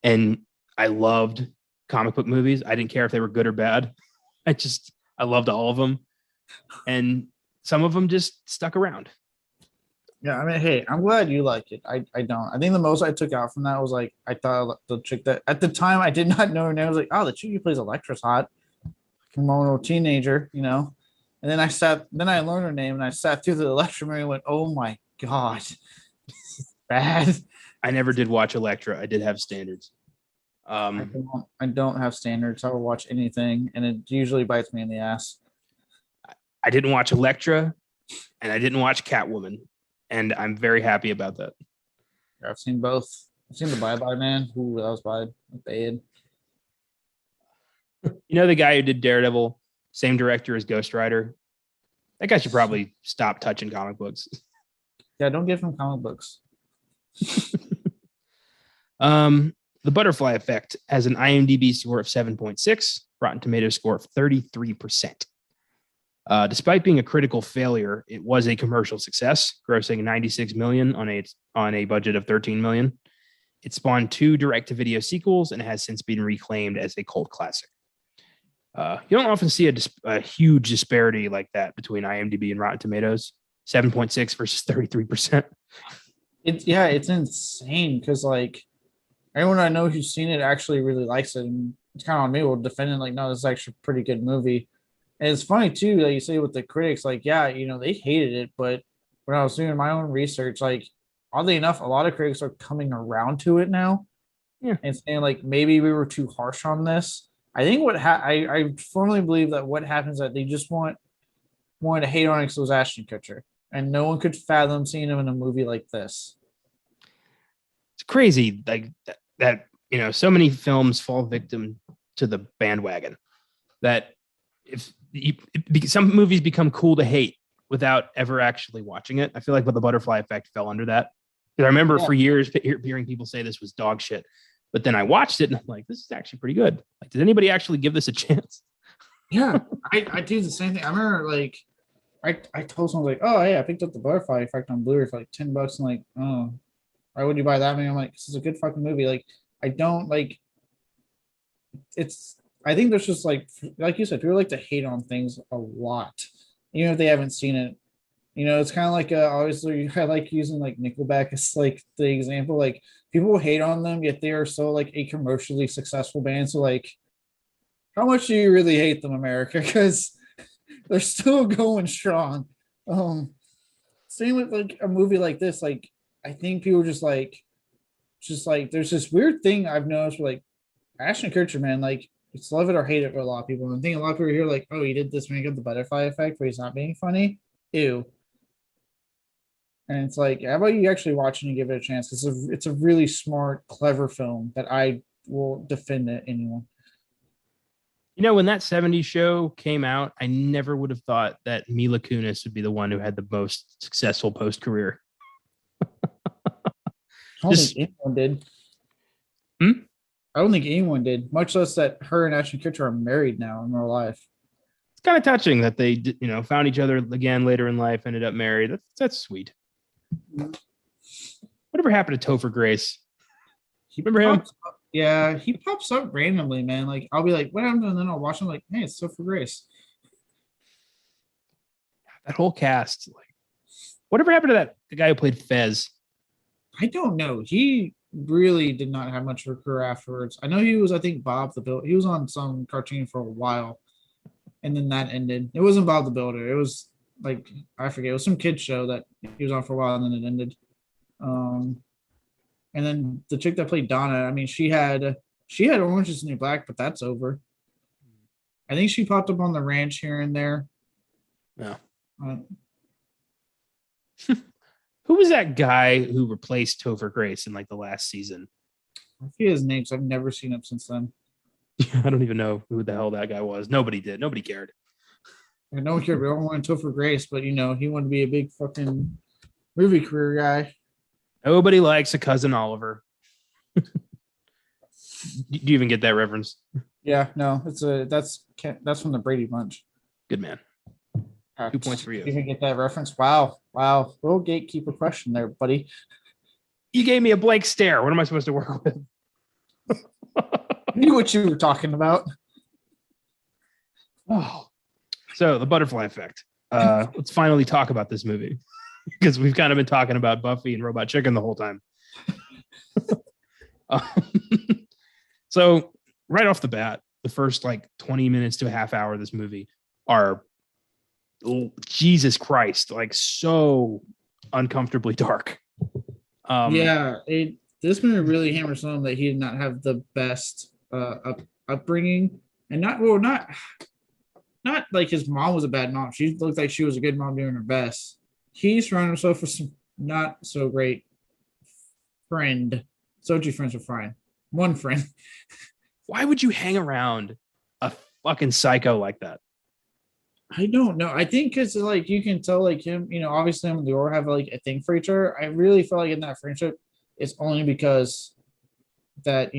and I loved comic book movies. I didn't care if they were good or bad. I loved all of them, and some of them just stuck around. Yeah, I mean, hey, I'm glad you like it. I don't. I think the most I took out from that was like I thought the chick that at the time I did not know her name. I was like, oh, the chick who plays Electra's hot. Kimono teenager, you know. And then I learned her name and I sat through the lecture and went, oh my God, bad. I never did watch Elektra. I did have standards. I don't have standards. I will watch anything and it usually bites me in the ass. I didn't watch Elektra and I didn't watch Catwoman. And I'm very happy about that. I've seen both. I've seen the Bye Bye Man. Ooh, that was bad. You know the guy who did Daredevil, same director as Ghost Rider? That guy should probably stop touching comic books. Yeah, don't give him comic books. The Butterfly Effect has an IMDb score of 7.6, Rotten Tomatoes score of 33%. Despite being a critical failure, it was a commercial success, grossing 96 million on a budget of 13 million. It spawned 2 direct-to-video sequels and has since been reclaimed as a cult classic. You don't often see a huge disparity like that between IMDb and Rotten Tomatoes. 7.6 versus 33%. It's insane because like everyone I know who's seen it actually really likes it, and it's kind of on me. We'll defend it like, no, this is actually a pretty good movie. And it's funny too, like you say with the critics, like, yeah, they hated it, but when I was doing my own research, like oddly enough, a lot of critics are coming around to it now. Yeah. And saying like maybe we were too harsh on this. I think I firmly believe that what happens is that they just wanted to hate on it because it was Ashton Kutcher. And no one could fathom seeing him in a movie like this. It's crazy, like that so many films fall victim to the bandwagon. That some movies become cool to hate without ever actually watching it. I feel like the Butterfly Effect fell under that. Because I remember for years hearing people say this was dog shit, but then I watched it and I'm like, this is actually pretty good. Like, did anybody actually give this a chance? Yeah, I do the same thing. I remember like I told someone like, oh yeah, I picked up the Butterfly Effect on Blu-ray for like $10. And like, oh, why would you buy that? I'm like, this is a good fucking movie. Like, I don't like. I think there's just like you said, people like to hate on things a lot, even if they haven't seen it. It's kind of like obviously I like using like Nickelback as like the example. Like people hate on them, yet they are so like a commercially successful band. So like, how much do you really hate them, America? Because they're still going strong. Same with like a movie like this. Like I think people just like there's this weird thing I've noticed with like Ashton Kutcher, man. Like it's love it or hate it for a lot of people. And I think a lot of people here like, oh, he did this when he got the Butterfly Effect, where he's not being funny. Ew. And it's like, how about you actually watch it and give it a chance? Because it's a really smart, clever film that I will defend it anyone. When that 70s show came out, I never would have thought that Mila Kunis would be the one who had the most successful post-career. I don't think anyone did. I don't think anyone did, much less that her and Ashton Kutcher are married now in real life. It's kind of touching that they, found each other again later in life, ended up married. That's sweet. Whatever happened to Topher Grace? Remember him? Yeah, he pops up randomly, man. Like I'll be like, what happened? And then I'll watch him like, hey, it's Topher Grace. That whole cast, like, whatever happened to the guy who played Fez? I don't know. He really did not have much of a career afterwards. I know he was, I think, Bob the Builder. He was on some cartoon for a while, and then that ended. It wasn't Bob the Builder. It was like, I forget. It was some kid show that he was on for a while, and then it ended. And then the chick that played Donna, I mean, she had Orange Is the New Black, but that's over. I think she popped up on the ranch here and there. No. Who was that guy who replaced Topher Grace in like the last season? I forget his name, so I've never seen him since then. I don't even know who the hell that guy was. Nobody did. Nobody cared. And no one cared. We all wanted Topher Grace, but he wanted to be a big fucking movie career guy. Nobody likes a cousin Oliver. Do you even get that reference? Yeah, no, that's from the Brady Bunch. Good man. 2 points for You you. even get that reference? Wow, wow, little gatekeeper question there, buddy. You gave me a blank stare. What am I supposed to work with? I knew what you were talking about. Oh, so the butterfly effect. Let's finally talk about this movie because we've kind of been talking about Buffy and Robot Chicken the whole time. Um, so right off the bat, the first like 20 minutes to a half hour of this movie are Jesus Christ, like so uncomfortably dark. Yeah, this movie really hammers home that he did not have the best upbringing, and not like his mom was a bad mom. She looked like she was a good mom doing her best. He surrounded himself with some not so great friend. So two friends are fine. One friend. Why would you hang around a fucking psycho like that? I don't know. I think because like you can tell like him, obviously him and Leora have like a thing for each other. I really feel like in that friendship, it's only because that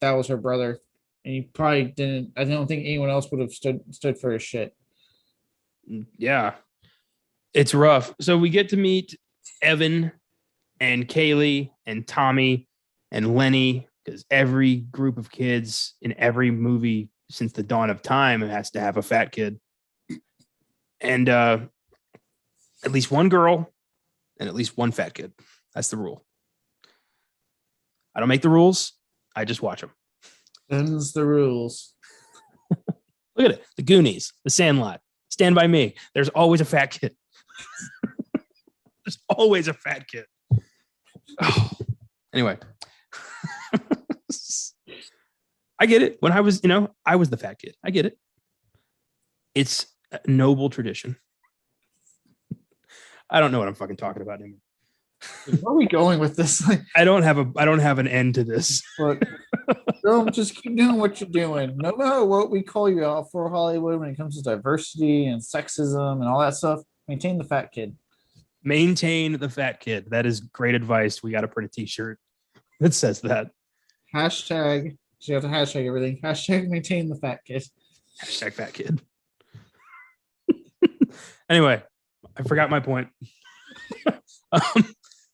that was her brother, and you probably didn't. I don't think anyone else would have stood for his shit. Yeah, it's rough. So we get to meet Evan and Kaylee and Tommy and Lenny because every group of kids in every movie since the dawn of time has to have a fat kid. And at least one girl and at least one fat kid. That's the rule. I don't make the rules. I just watch them. Them's the rules. Look at it. The Goonies, The Sandlot, Stand By Me. There's always a fat kid. There's always a fat kid. Oh. Anyway. I get it. When I was, I was the fat kid. I get it. It's a noble tradition. I don't know what I'm fucking talking about anymore. Where are we going with this? I don't have an end to this. Look, girl, just keep doing what you're doing. No matter what we call you out for, Hollywood, when it comes to diversity and sexism and all that stuff, maintain the fat kid. Maintain the fat kid. That is great advice. We got to print a t-shirt that says that. Hashtag, so you have to hashtag everything. Hashtag maintain the fat kid. Hashtag fat kid. Anyway, I forgot my point.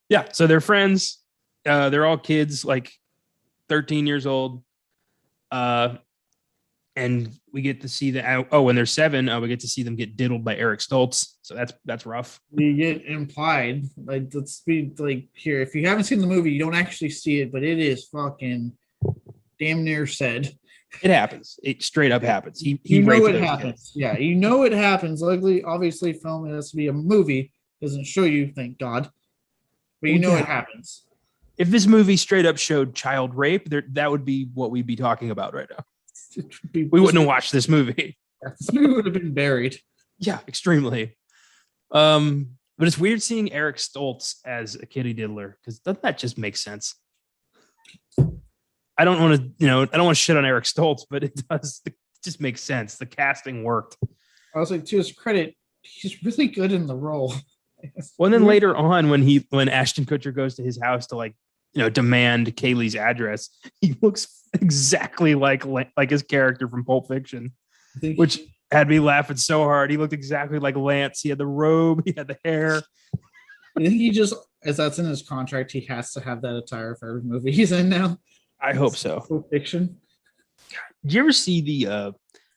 Yeah, so they're friends. They're all kids, like 13 years old. And we get to see when they're 7, we get to see them get diddled by Eric Stoltz. So that's rough. We get implied. Like, let's be like here. If you haven't seen the movie, you don't actually see it, but it is fucking damn near said. It happens. It straight up happens. He know it happens. Kids. Yeah, you know it happens. Luckily, obviously, film has to be a movie. Doesn't show you, thank God. But you know it happens. If this movie straight up showed child rape, that would be what we'd be talking about right now. We wouldn't have watched this movie. This movie would have been buried. Yeah, extremely. But it's weird seeing Eric Stoltz as a kitty diddler because doesn't that just make sense? I don't want to shit on Eric Stoltz, but it does. It just makes sense. The casting worked. I was like, to his credit, he's really good in the role. Well, and then later on, when Ashton Kutcher goes to his house to demand Kaylee's address, he looks exactly like his character from Pulp Fiction, which had me laughing so hard. He looked exactly like Lance. He had the robe, he had the hair. I think he just, as that's in his contract, he has to have that attire for every movie he's in now. I hope so. Pulp Fiction. Did you ever see the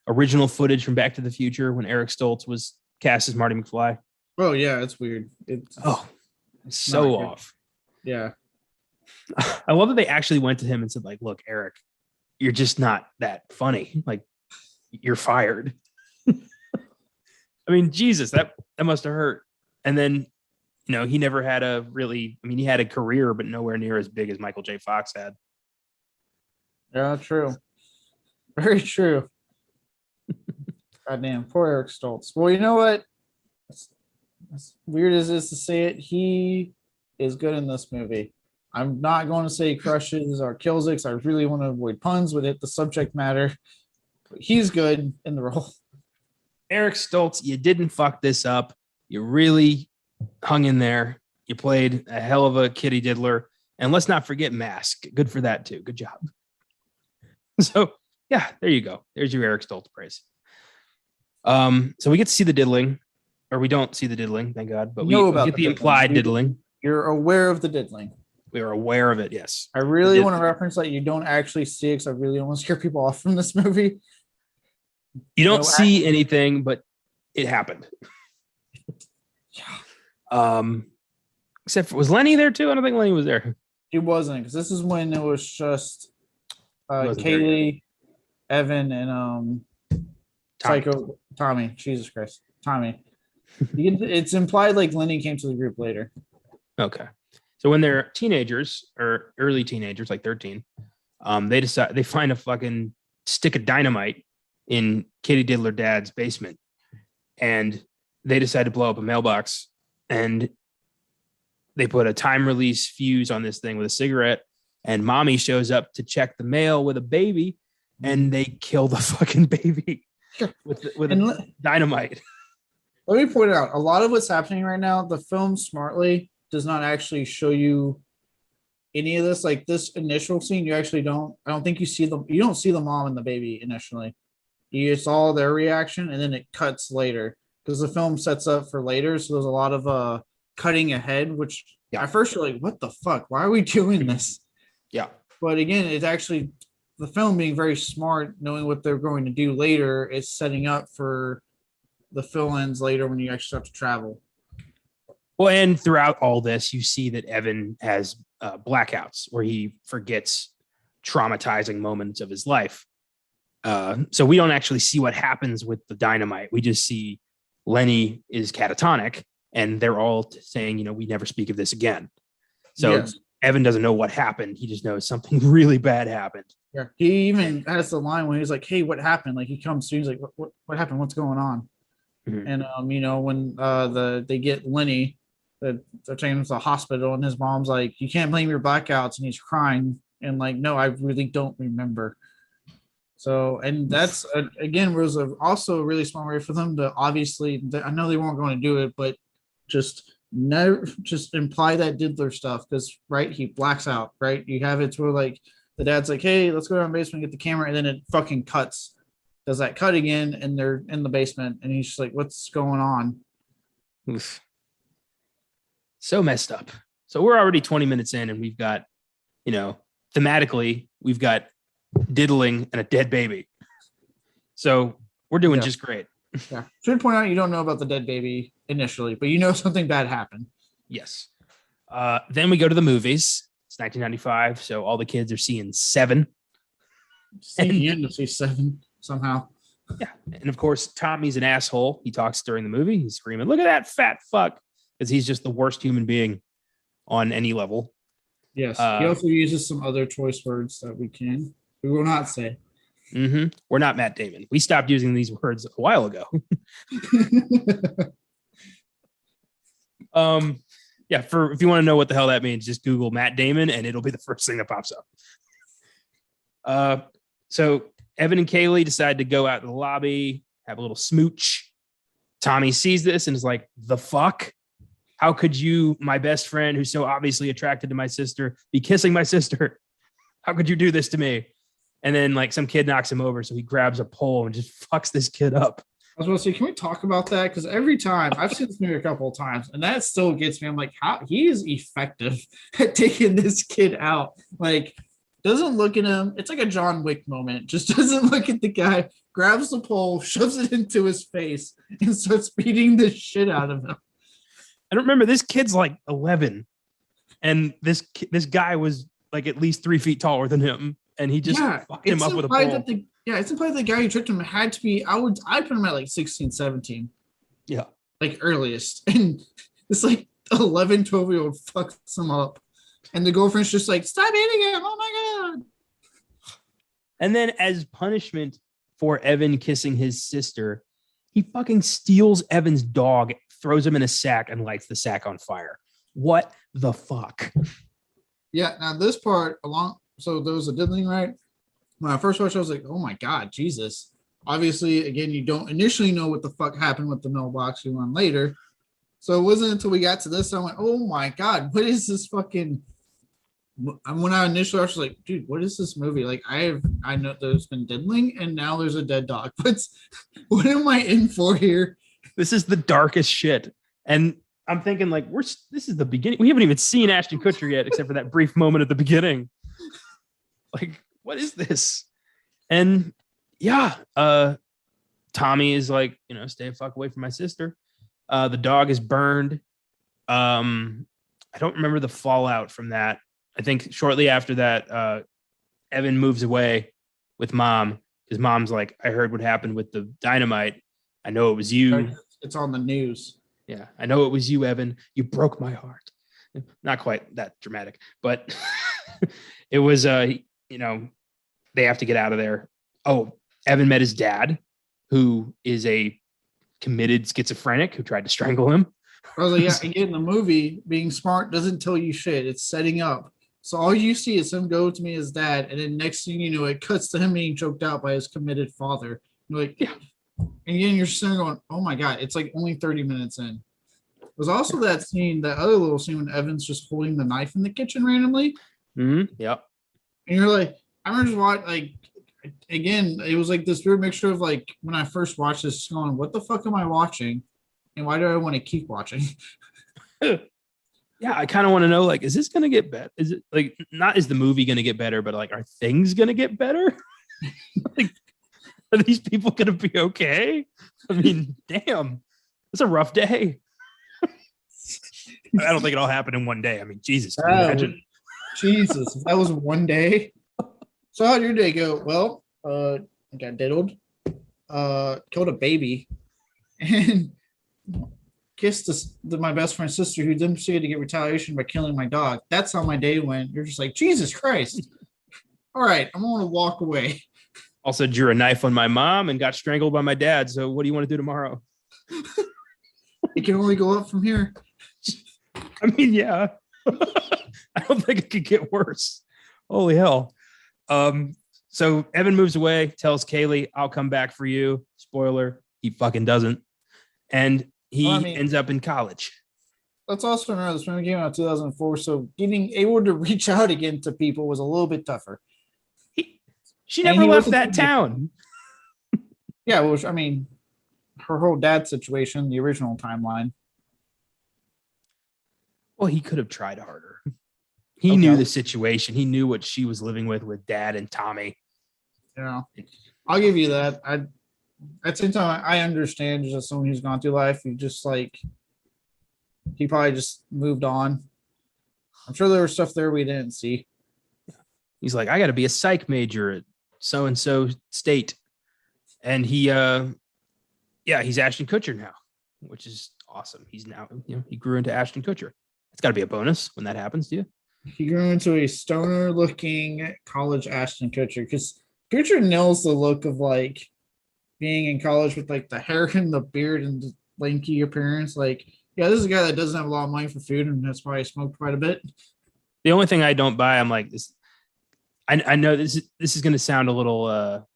original footage from Back to the Future when Eric Stoltz was cast as Marty McFly? Oh yeah, it's weird. It's so off. Yeah. I love that they actually went to him and said, like, look, Eric, you're just not that funny. Like, you're fired. I mean, Jesus, that must have hurt. And then, he never had he had a career, but nowhere near as big as Michael J. Fox had. Yeah, true. Very true. Goddamn, poor Eric Stoltz. Well, you know what? As weird as it is to say it, he is good in this movie. I'm not going to say crushes or kills it because I really want to avoid puns with it, the subject matter. But he's good in the role. Eric Stoltz, you didn't fuck this up. You really hung in there. You played a hell of a kitty diddler. And let's not forget Mask. Good for that, too. Good job. So, Yeah, there you go. There's your Eric Stoltz praise. So we get to see the diddling, or we don't see the diddling, thank God, but we get the implied diddling. You're aware of the diddling. We are aware of it, yes. I really want to reference that you don't actually see it because I really don't want to scare people off from this movie. You don't see anything, but it happened. Yeah. Except for, was Lenny there too? I don't think Lenny was there. He wasn't, because this is when it was just Kaylee, Evan, and Psycho Tommy. Jesus Christ, Tommy. It's implied like Lenny came to the group later. Okay. So when they're teenagers or early teenagers, like 13, they find a fucking stick of dynamite in Katie Diddler dad's basement, and they decide to blow up a mailbox, and they put a time release fuse on this thing with a cigarette, and mommy shows up to check the mail with a baby, and they kill the fucking baby with dynamite. Let me point out, a lot of what's happening right now, the film smartly does not actually show you any of this. Like this initial scene, you actually don't, I don't think you don't see the mom and the baby initially. You saw their reaction, and then it cuts later because the film sets up for later. So there's a lot of cutting ahead, which at first you're like, what the fuck? Why are we doing this? Yeah. But again, it's actually the film being very smart, knowing what they're going to do later, is setting up for the fill-ins later when you actually have to travel. Well, and throughout all this, you see that Evan has blackouts where he forgets traumatizing moments of his life. So we don't actually see what happens with the dynamite. We just see Lenny is catatonic, and they're all saying, we never speak of this again. So yes. Evan doesn't know what happened. He just knows something really bad happened. Yeah. He even has the line when he's like, hey, what happened? Like he comes to, he's like, what happened? What's going on? Mm-hmm. And, when they get Lenny, they're taking him to the hospital, and his mom's like, you can't blame your blackouts. And he's crying and like, no, I really don't remember. So, and that's, again, was also a really smart way for them to obviously, I know they weren't going to do it, but just imply that Diddler stuff because, right, he blacks out, right? You have it where, like, the dad's like, hey, let's go down the basement and get the camera, and then it fucking cuts. Does that cut again, and they're in the basement, and he's just like, what's going on? Oof. So messed up. So we're already 20 minutes in, and we've got, thematically, we've got diddling and a dead baby. So we're doing just great. Yeah. Should point out you don't know about the dead baby initially, but you know something bad happened. Yes. Then we go to the movies. It's 1995, so all the kids are seeing Seven. The end of Seven somehow. Yeah. And of course, Tommy's an asshole. He talks during the movie. He's screaming, look at that fat fuck. Because he's just the worst human being on any level. Yes. He also uses some other choice words that we will not say. Mm-hmm. We're not Matt Damon. We stopped using these words a while ago. If you want to know what the hell that means, just Google Matt Damon and it'll be the first thing that pops up. So Evan and Kaylee decide to go out to the lobby, have a little smooch. Tommy sees this and is like, the fuck? How could you, my best friend, who's so obviously attracted to my sister, be kissing my sister? How could you do this to me? And then like some kid knocks him over. So he grabs a pole and just fucks this kid up. I was going to say, can we talk about that? Because every time I've seen this movie a couple of times and that still gets me. I'm like, how he is effective at taking this kid out. Like, doesn't look at him. It's like a John Wick moment. Just doesn't look at the guy, grabs the pole, shoves it into his face, and starts beating the shit out of him. I don't remember. This kid's like 11. And this guy was like at least 3 feet taller than him. And he just fucked him up with a pole. It's implied the guy who tricked him had to be, I'd put him at like 16, 17. Yeah. Like earliest. And this like 11, 12-year-old fucks him up. And the girlfriend's just like, stop hitting him. Oh my God. And then as punishment for Evan kissing his sister, he fucking steals Evan's dog, throws him in a sack, and lights the sack on fire. What the fuck? Yeah. Now this part so there was a diddling, right? When I first watched, I was like, oh my God, Jesus. Obviously, again, you don't initially know what the fuck happened with the mailbox you learn later. So it wasn't until we got to this, I went, oh my God, what is this fucking when I initially watched, I was like, dude, what is this movie? Like, I know there's been diddling, and now there's a dead dog. What am I in for here? This is the darkest shit. And I'm thinking like this is the beginning. We haven't even seen Ashton Kutcher yet, except for that brief moment at the beginning. Like, what is this? And yeah, Tommy is like, stay the fuck away from my sister. The dog is burned. I don't remember the fallout from that. I think shortly after that, Evan moves away with mom because mom's like, I heard what happened with the dynamite. I know it was you. It's on the news. Yeah, I know it was you, Evan. You broke my heart. Not quite that dramatic, but it was, they have to get out of there. Oh, Evan met his dad, who is a committed schizophrenic who tried to strangle him. I was like, yeah, again, the movie being smart doesn't tell you shit. It's setting up. So all you see is him go to meet his dad, and then next thing you know, it cuts to him being choked out by his committed father. You're like, yeah. And again, you're sitting going, oh my God, it's like only 30 minutes in. There's also that scene, that other little scene when Evan's just holding the knife in the kitchen randomly. Mm-hmm. Yep. And you're like, I remember just watching, like, again, it was like this weird mixture of like when I first watched this, going, what the fuck am I watching? And why do I want to keep watching? Yeah, I kind of want to know, like, is this going to get better? Is it like, not is the movie going to get better, but like, are things going to get better? Like, are these people going to be okay? I mean, damn, it's a rough day. I don't think it all happened in one day. I mean, Jesus, can you imagine? Jesus, if that was one day. So how'd your day go? Well, I got diddled, killed a baby, and kissed my best friend's sister, who then proceeded to get retaliation by killing my dog. That's how my day went. You're just like, Jesus Christ. All right, I'm going to walk away. Also drew a knife on my mom and got strangled by my dad. So what do you want to do tomorrow? It can only go up from here. I mean, yeah. I don't think it could get worse. Holy hell. So Evan moves away, tells Kaylee, I'll come back for you. Spoiler, he fucking doesn't. And he ends up in college. Let's also remember this movie came out in 2004, so getting able to reach out again to people was a little bit tougher. She never left that town. Yeah, well, I mean, her whole dad situation, the original timeline. Well, he could have tried harder. He knew the situation. He knew what she was living with dad and Tommy. Yeah, I'll give you that. At the same time, I understand just someone who's gone through life. You just like, he probably just moved on. I'm sure there was stuff there we didn't see. He's like, I got to be a psych major at so-and-so state. And he, he's Ashton Kutcher now, which is awesome. He's now, he grew into Ashton Kutcher. It's got to be a bonus when that happens to you. He grew into a stoner-looking college Ashton Kutcher, because Kutcher nails the look of like being in college with like the hair and the beard and the lanky appearance. Like, yeah, this is a guy that doesn't have a lot of money for food, and that's why he smoked quite a bit. The only thing I don't buy, I'm like this. I know this is going to sound a little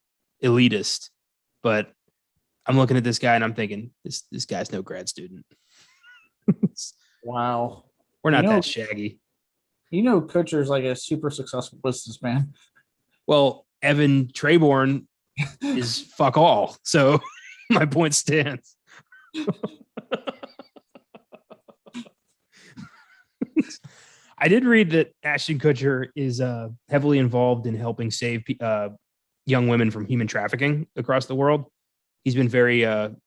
elitist, but I'm looking at this guy and I'm thinking this guy's no grad student. Wow, we're not that shaggy. Kutcher's like a super successful businessman. Well, Evan Treborn is fuck all. So my point stands. I did read that Ashton Kutcher is heavily involved in helping save young women from human trafficking across the world. He's been very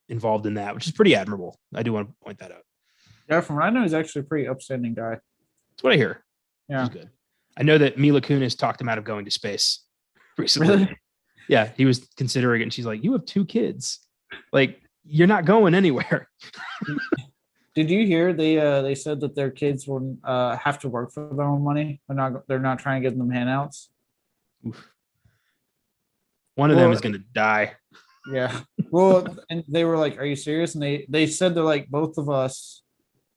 involved in that, which is pretty admirable. I do want to point that out. Yeah, from what I know, he's actually a pretty upstanding guy. That's what I hear. Yeah, he's good. I know that Mila Kunis talked him out of going to space recently. Really? Yeah, he was considering it, and she's like, "You have 2 kids. Like, you're not going anywhere." Did you hear they said that their kids will have to work for their own money? They're not trying to give them handouts. Oof. One of them is going to die. Yeah. Well, and they were like, "Are you serious?" And they said they're like, both of us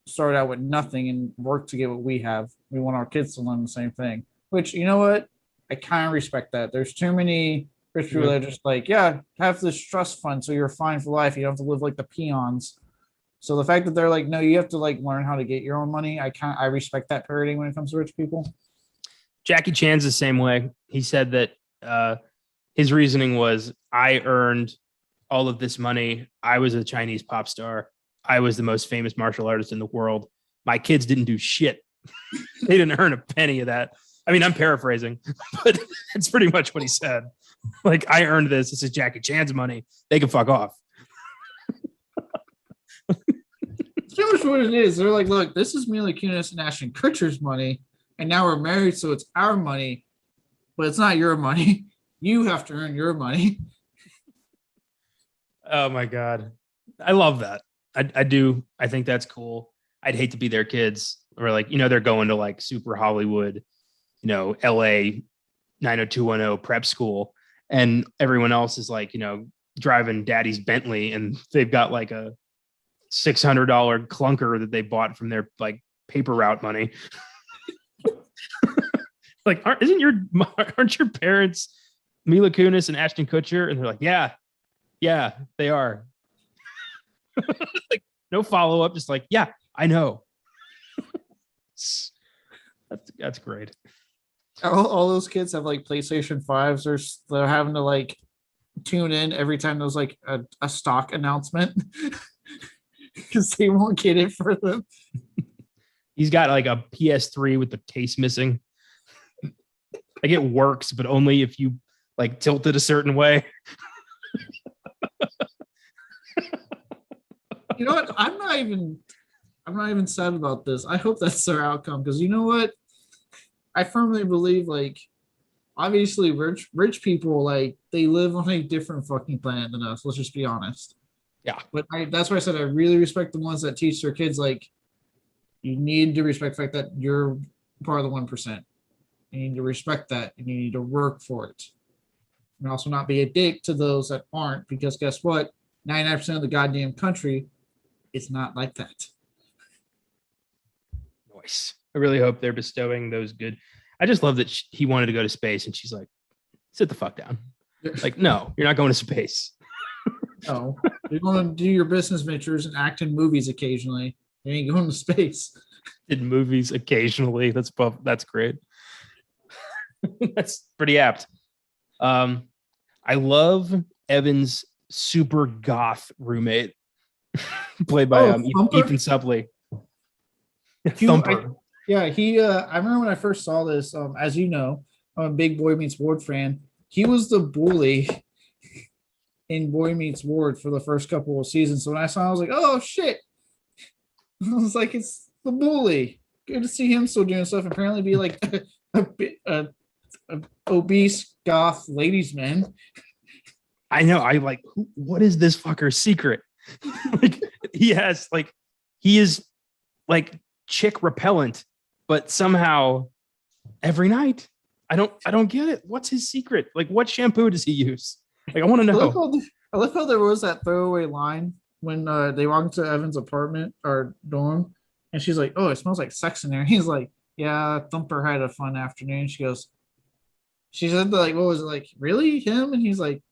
started out with nothing and worked to get what we have. We want our kids to learn the same thing. Which, you know what? I kind of respect that. There's too many rich people that are just like, yeah, have this trust fund so you're fine for life. You don't have to live like the peons. So the fact that they're like, no, you have to like learn how to get your own money. I respect that parody when it comes to rich people. Jackie Chan's the same way. He said that uh, his reasoning was, I earned all of this money. I was a Chinese pop star. I was the most famous martial artist in the world. My kids didn't do shit. They didn't earn a penny of that. I mean, I'm paraphrasing, but it's pretty much what he said. Like, I earned this. This is Jackie Chan's money. They can fuck off. It's pretty much what it is. They're like, look, this is Mila Kunis and Ashton Kutcher's money, and now we're married, so it's our money, but it's not your money. You have to earn your money. Oh my God. I love that. I do. I think that's cool. I'd hate to be their kids, or like, they're going to like super Hollywood, LA 90210 prep school, and everyone else is like, driving daddy's Bentley, and they've got like a $600 clunker that they bought from their like paper route money. Like, aren't your parents Mila Kunis and Ashton Kutcher? And they're like, yeah, they are. Like, no follow up, just like, yeah, I know. That's great. All those kids have like PlayStation 5s. They're having to like tune in every time there's like a stock announcement because they won't get it for them. He's got like a PS3 with the case missing. Like, it works, but only if you like tilt it a certain way. You know what? I'm not even sad about this. I hope that's their outcome, because you know what? I firmly believe, like, obviously rich people, like, they live on a different fucking planet than us. Let's just be honest. Yeah. But that's why I said I really respect the ones that teach their kids, like, you need to respect the fact that you're part of the 1%. You need to respect that, and you need to work for it. And also not be a dick to those that aren't, because guess what? 99% of the goddamn country is not like that. Nice. I really hope they're bestowing those good. I just love that he wanted to go to space, and she's like, sit the fuck down. Like, no, you're not going to space. No, you're going to do your business ventures and act in movies occasionally. You ain't going to space. In movies occasionally. That's great. That's pretty apt. I love Evan's super goth roommate, played by Ethan Suplee. Thumper. I remember when I first saw this. As you know, I'm a big Boy Meets World fan. He was the bully in Boy Meets World for the first couple of seasons. So when I saw him, I was like, oh shit. I was like, it's the bully. Good to see him still doing stuff. Apparently be like a obese goth ladies man. I know. I like, what is this fucker's secret? Like, he is like chick repellent, but somehow every night, I don't get it. What's his secret? Like, what shampoo does he use? Like, I want to know. I love how there was that throwaway line when they walk into Evan's apartment or dorm, and she's like, oh, it smells like sex in there. He's like, yeah, Thumper had a fun afternoon. She said, like, what was it, like, really him? And he's like,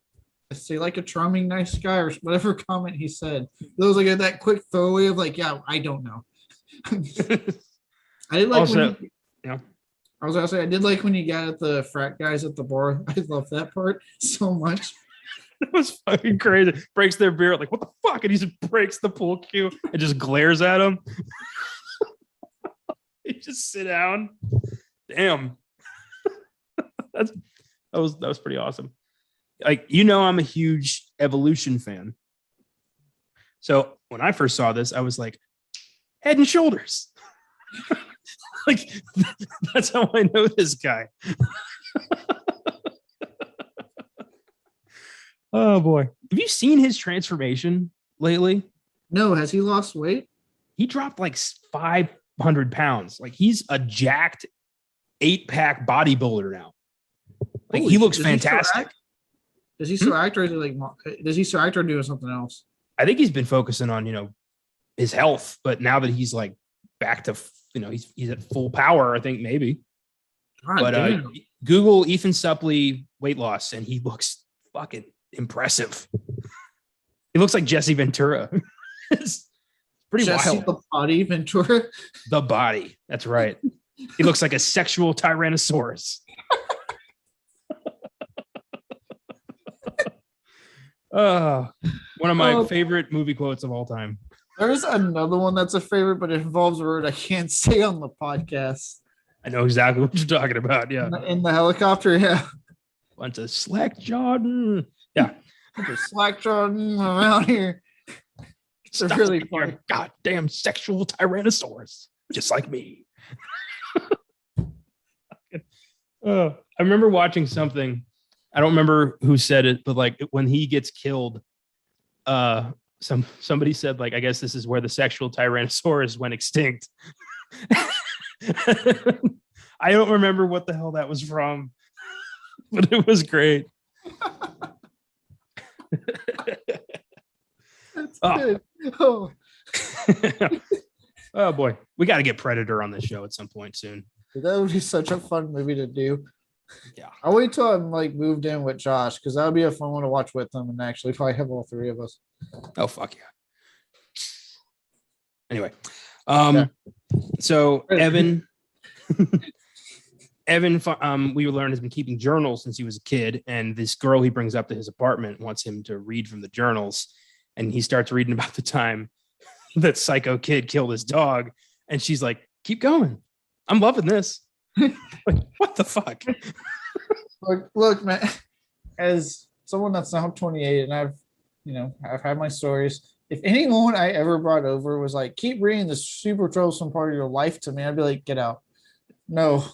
I say like a charming, nice guy, or whatever comment he said. There was like that quick throwaway of like, yeah, I don't know. I did like also, I was gonna say I did like when you got at the frat guys at the bar. I love that part so much. It was fucking crazy. Breaks their beer, like, what the fuck? And he just breaks the pool cue and just glares at him. He just sit down. Damn. That was pretty awesome. Like, I'm a huge Evolution fan. So when I first saw this, I was like, Head and Shoulders. Like, that's how I know this guy. Oh boy. Have you seen his transformation lately? No, has he lost weight? He dropped like 500 pounds. Like, he's a jacked 8-pack bodybuilder now. Like, he looks fantastic. Does he still act, or is he like? Does he still act or doing something else? I think he's been focusing on his health, but now that he's like back to he's at full power, I think maybe. But Google Ethan Suplee weight loss, and he looks fucking impressive. He looks like Jesse Ventura. It's pretty Jesse wild. The body Ventura. The body. That's right. He looks like a sexual tyrannosaurus. One of my favorite movie quotes of all time. There's another one that's a favorite, but it involves a word I can't say on the podcast. I know exactly what you're talking about. Yeah. In the helicopter, yeah. Bunch of slack jawed. Yeah. Slack jawed around here. It's really funny. Goddamn sexual tyrannosaurus, just like me. I remember watching something. I don't remember who said it, but like when he gets killed, somebody said, like, I guess this is where the sexual tyrannosaurus went extinct. I don't remember what the hell that was from, but it was great. That's good. Oh. Oh boy, we got to get Predator on this show at some point soon. That would be such a fun movie to do. Yeah, I'll wait till I'm like moved in with Josh because that would be a fun one to watch with them and actually probably have all three of us. Oh fuck yeah. Anyway, so Evan, we learned has been keeping journals since he was a kid, and this girl he brings up to his apartment wants him to read from the journals, and he starts reading about the time that psycho kid killed his dog, and she's like, "Keep going, I'm loving this." Like, what the fuck? Look, man, as someone that's now 28 and I've had my stories. If anyone I ever brought over was like, keep reading this super troublesome part of your life to me, I'd be like, get out. No.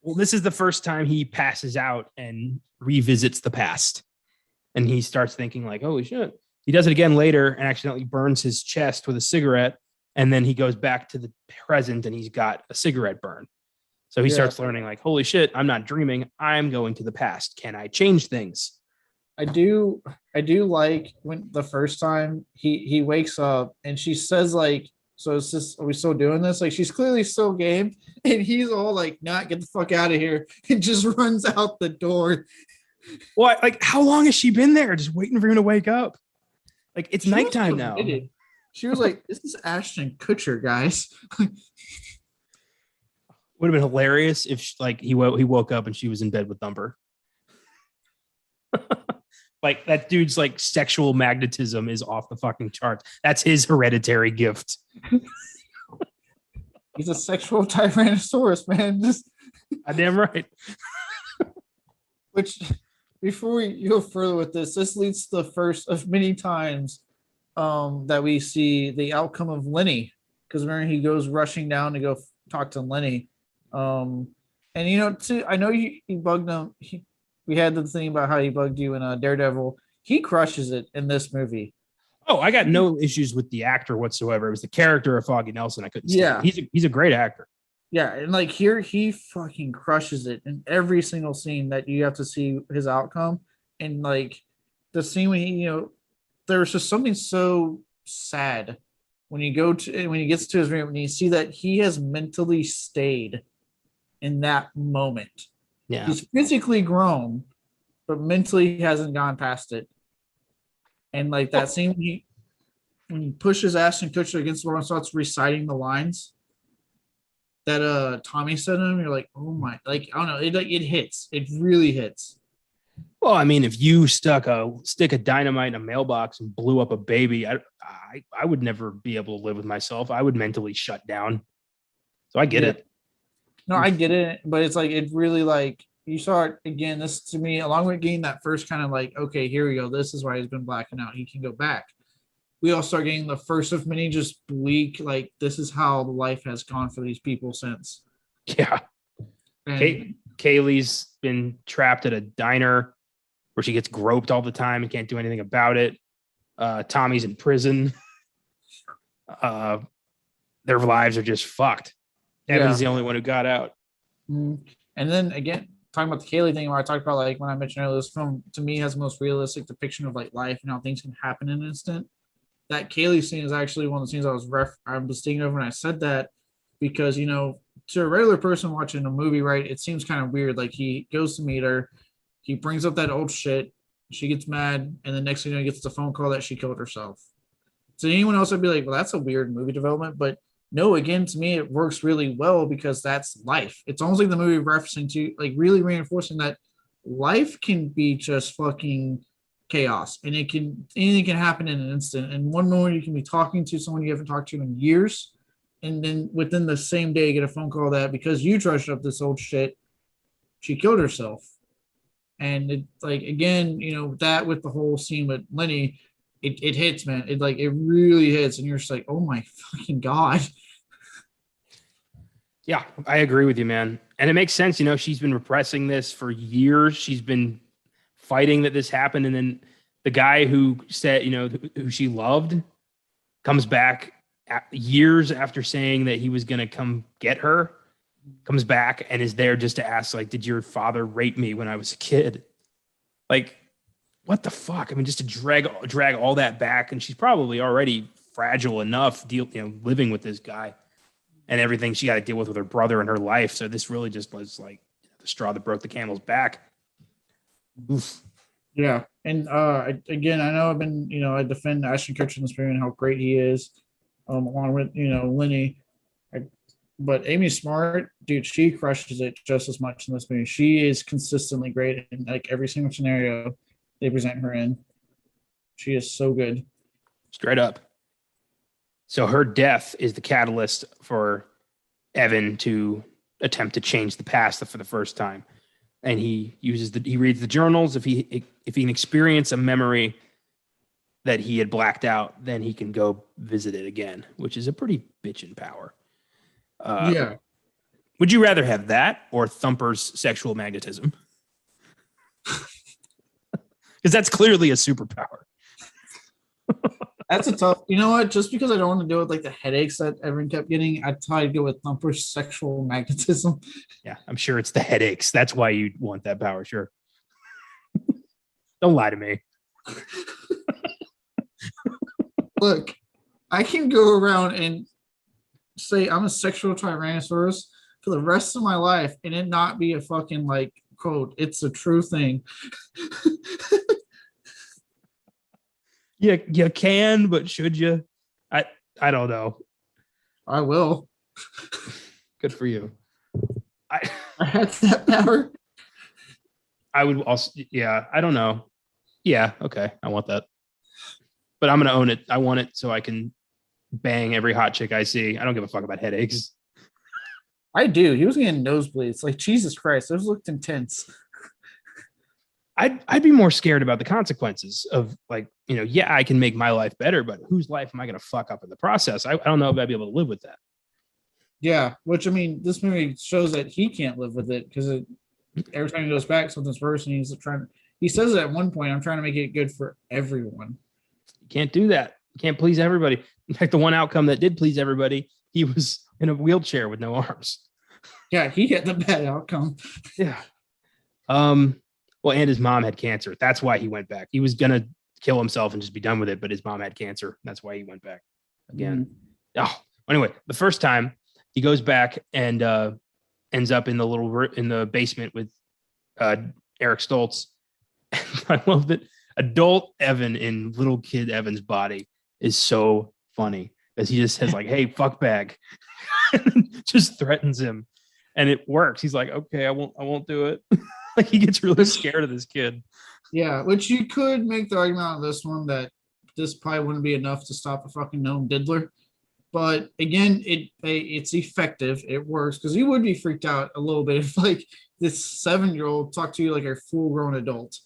Well, this is the first time he passes out and revisits the past. And he starts thinking like, holy shit. He does it again later and accidentally burns his chest with a cigarette. And then he goes back to the present and he's got a cigarette burn. So he starts learning like, holy shit, I'm not dreaming. I'm going to the past. Can I change things? I do like when the first time he wakes up and she says like, so it's just, are we still doing this? Like she's clearly still game and he's all like, nah, get the fuck out of here, and just runs out the door. Well, like how long has she been there just waiting for him to wake up? Like it's nighttime now. She was like, this is Ashton Kutcher, guys. Would have been hilarious if like he woke up and she was in bed with Thumper. Like that dude's like sexual magnetism is off the fucking charts. That's his hereditary gift. He's a sexual tyrannosaurus, man. Just damn right. Which, before we go further with this leads to the first of many times that we see the outcome of Lenny, because remember he goes rushing down to go talk to Lenny, and I know he bugged him. We had the thing about how he bugged you in Daredevil. He crushes it in this movie. Oh, I got no issues with the actor whatsoever. It was the character of Foggy Nelson I couldn't stand. He's a great actor. Yeah, and like here he fucking crushes it in every single scene that you have to see his outcome. And like the scene when he, there's just something so sad when he gets to his room and you see that he has mentally stayed in that moment. Yeah. He's physically grown, but mentally he hasn't gone past it. And like that scene when he pushes Ashton Kutcher against the wall and starts reciting the lines that Tommy said to him, you're like, oh my, like I don't know, it hits. It really hits. Well, I mean, if you stuck a stick of dynamite in a mailbox and blew up a baby, I would never be able to live with myself. I would mentally shut down. So I get it. No, I get it, but it's like it really like you saw it again. This to me, along with getting that first kind of like, okay, here we go. This is why he's been blacking out. He can go back. We all start getting the first of many just bleak. Like this is how life has gone for these people since. Yeah. And Kaylee's been trapped at a diner where she gets groped all the time and can't do anything about it. Tommy's in prison. Their lives are just fucked. Evan's the only one who got out. And then again, talking about the Kaylee thing, where I talked about like when I mentioned earlier, this film to me has the most realistic depiction of like life and how things can happen in an instant. That Kaylee scene is actually one of the scenes I was thinking of when I said that, because to a regular person watching a movie, right, it seems kind of weird. Like he goes to meet her, he brings up that old shit, she gets mad, and the next thing he gets the phone call that she killed herself. To anyone else, I'd be like, well, that's a weird movie development, but no, again, to me, it works really well because that's life. It's almost like the movie referencing to, like, really reinforcing that life can be just fucking chaos, and anything can happen in an instant. And one moment you can be talking to someone you haven't talked to in years, and then within the same day, you get a phone call that because you trashed up this old shit, she killed herself. And it, like, again, that with the whole scene with Lenny, it hits, man. It really hits, and you're just like, oh my fucking god. Yeah, I agree with you, man. And it makes sense. She's been repressing this for years. She's been fighting that this happened. And then the guy who said, who she loved comes back years after saying that he was going to come get her, comes back and is there just to ask, like, did your father rape me when I was a kid? Like, what the fuck? I mean, just to drag all that back. And she's probably already fragile enough living with this guy and everything she got to deal with her brother in her life. So this really just was like the straw that broke the camel's back. Oof. Yeah. And again, I know I've been, I defend Ashton Kutcher in this movie and how great he is, along with, Lenny. But Amy Smart, dude, she crushes it just as much in this movie. She is consistently great in like every single scenario they present her in. She is so good. Straight up. So her death is the catalyst for Evan to attempt to change the past for the first time. And he reads the journals. If he can experience a memory that he had blacked out, then he can go visit it again, which is a pretty bitchin' power. Yeah. Would you rather have that or Thumper's sexual magnetism? Because that's clearly a superpower. That's a tough. You know what? Just because I don't want to deal with like the headaches that everyone kept getting, I'd try to go with Thumper's sexual magnetism. Yeah, I'm sure it's the headaches. That's why you want that power. Sure. Don't lie to me. Look, I can go around and say I'm a sexual tyrannosaurus for the rest of my life and it not be a fucking like quote. It's a true thing. Yeah, you can, but should you? I don't know. I will. Good for you. I had that power. I would also, yeah, I don't know. Yeah, okay, I want that. But I'm gonna own it. I want it so I can bang every hot chick I see. I don't give a fuck about headaches. I do. He was getting nosebleeds. Like, Jesus Christ, those looked intense. I'd be more scared about the consequences of, like, yeah, I can make my life better, but whose life am I going to fuck up in the process? I don't know if I'd be able to live with that. Yeah, which, I mean, this movie shows that he can't live with it because every time he goes back, something's worse, and he says it at one point, I'm trying to make it good for everyone. You can't do that. You can't please everybody. In fact, the one outcome that did please everybody, he was in a wheelchair with no arms. Yeah, he had the bad outcome. Yeah. Well, and his mom had cancer. That's why he went back. He was gonna kill himself and just be done with it, but his mom had cancer. That's why he went back again. Oh, anyway, the first time he goes back and ends up in the basement with Eric Stoltz. I love that adult Evan in little kid Evan's body is so funny because he just says like, "Hey, fuck bag," and just threatens him, and it works. He's like, "Okay, I won't do it." Like, he gets really scared of this kid. Yeah, which you could make the argument on this one that this probably wouldn't be enough to stop a fucking gnome diddler. But again, it's effective. It works because you would be freaked out a little bit if like this 7-year-old talked to you like a full-grown adult.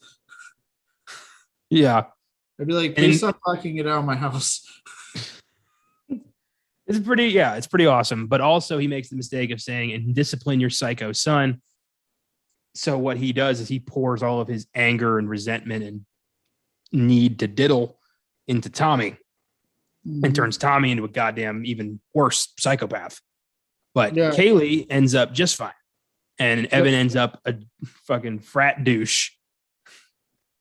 Yeah. I'd be like, please stop fucking it out of my house. It's pretty awesome. But also he makes the mistake of saying, and discipline your psycho son. So what he does is he pours all of his anger and resentment and need to diddle into Tommy and turns Tommy into a goddamn even worse psychopath. But Kaylee ends up just fine. And Evan ends up a fucking frat douche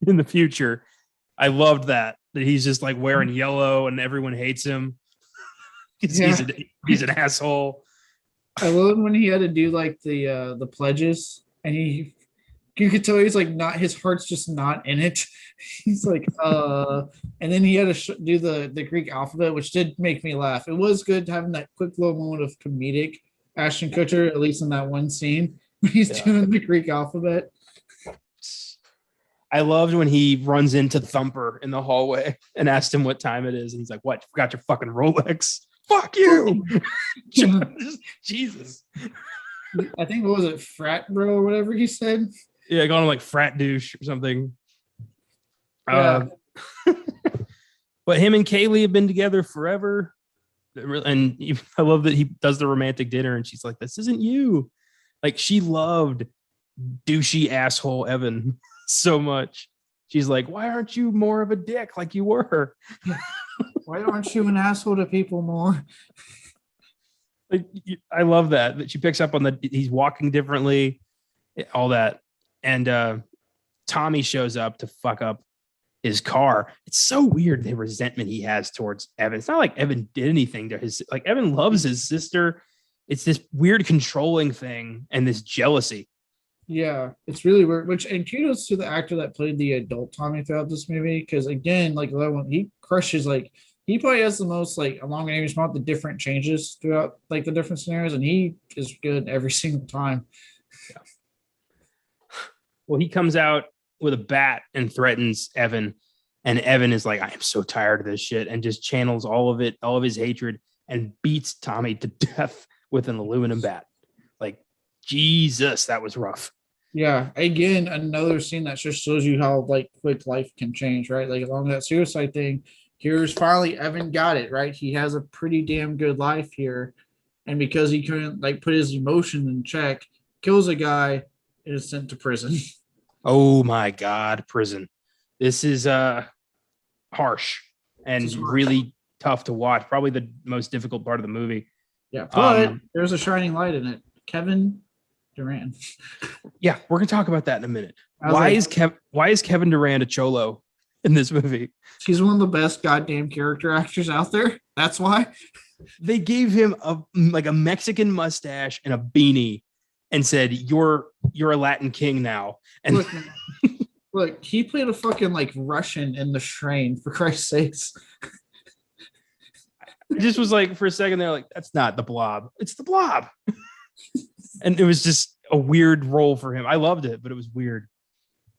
in the future. I loved that he's just like wearing yellow and everyone hates him. He's an asshole. I love when he had to do like the pledges and he you could tell he's like not, his heart's just not in it. He's like, and then he had to do the Greek alphabet, which did make me laugh. It was good having that quick little moment of comedic Ashton Kutcher, at least in that one scene when he's doing the Greek alphabet. I loved when he runs into Thumper in the hallway and asked him what time it is. And he's like, what? Forgot your fucking Rolex. Fuck you. Jesus. I think, what was it, frat bro or whatever he said? Yeah, I got him like frat douche or something. Yeah. But him and Kaylee have been together forever. And I love that he does the romantic dinner and she's like, this isn't you. Like, she loved douchey asshole Evan so much. She's like, why aren't you more of a dick like you were? Why aren't you an asshole to people more? Like, I love that she picks up on the he's walking differently, all that. And Tommy shows up to fuck up his car. It's so weird, the resentment he has towards Evan. It's not like Evan did anything to his, like, Evan loves his sister. It's this weird controlling thing and this jealousy. Yeah, it's really weird. Which, and kudos to the actor that played the adult Tommy throughout this movie, because again, like that one, he crushes. Like, he probably has the most like along age amount the different changes throughout like the different scenarios, and he is good every single time. Yeah. Well, he comes out with a bat and threatens Evan, and Evan is like, I am so tired of this shit, and just channels all of it, all of his hatred, and beats Tommy to death with an aluminum bat. Like, Jesus, that was rough. Yeah, again, another scene that just shows you how like quick life can change, right? Like along that suicide thing, here's finally Evan got it, right? He has a pretty damn good life here. And because he couldn't like put his emotion in check, kills a guy and is sent to prison. Oh my God, prison. This is harsh and really tough to watch. Probably the most difficult part of the movie. Yeah, but there's a shining light in it. Kevin Durant. Yeah, we're gonna talk about that in a minute. Why is Kevin Durant a cholo in this movie? He's one of the best goddamn character actors out there. That's why. They gave him a Mexican mustache and a beanie and said, You're a Latin king now. And look, he played a fucking like Russian in The Strain, for Christ's sakes. I just was like, for a second, they're like, that's not the Blob. It's the Blob. And it was just a weird role for him. I loved it, but it was weird.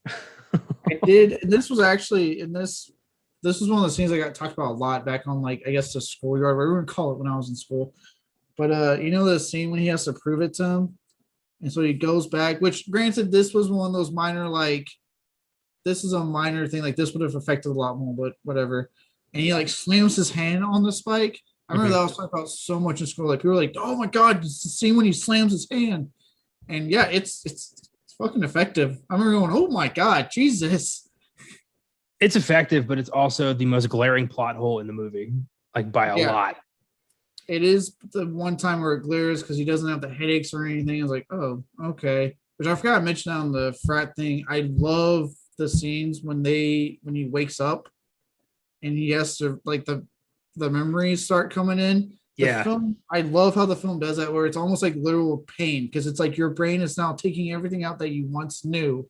I did. This was actually in this was one of the scenes I got talked about a lot back on, like, I guess the schoolyard, whatever you would call it when I was in school. But you know the scene when he has to prove it to him? And so he goes back, which granted, this was one of those minor, like, this is a minor thing, like this would have affected a lot more, but whatever. And he like slams his hand on the spike. I remember that was talked about so much in school. Like, people were like, oh my God, it's the scene when he slams his hand. And yeah, it's fucking effective. I remember going, oh my God, Jesus. It's effective, but it's also the most glaring plot hole in the movie, like by a lot. It is the one time where it glares because he doesn't have the headaches or anything. I was like, oh, okay. Which I forgot to mention on the frat thing. I love the scenes when he wakes up and he has to, like, the memories start coming in. Film, I love how the film does that, where it's almost like literal pain, because it's like your brain is now taking everything out that you once knew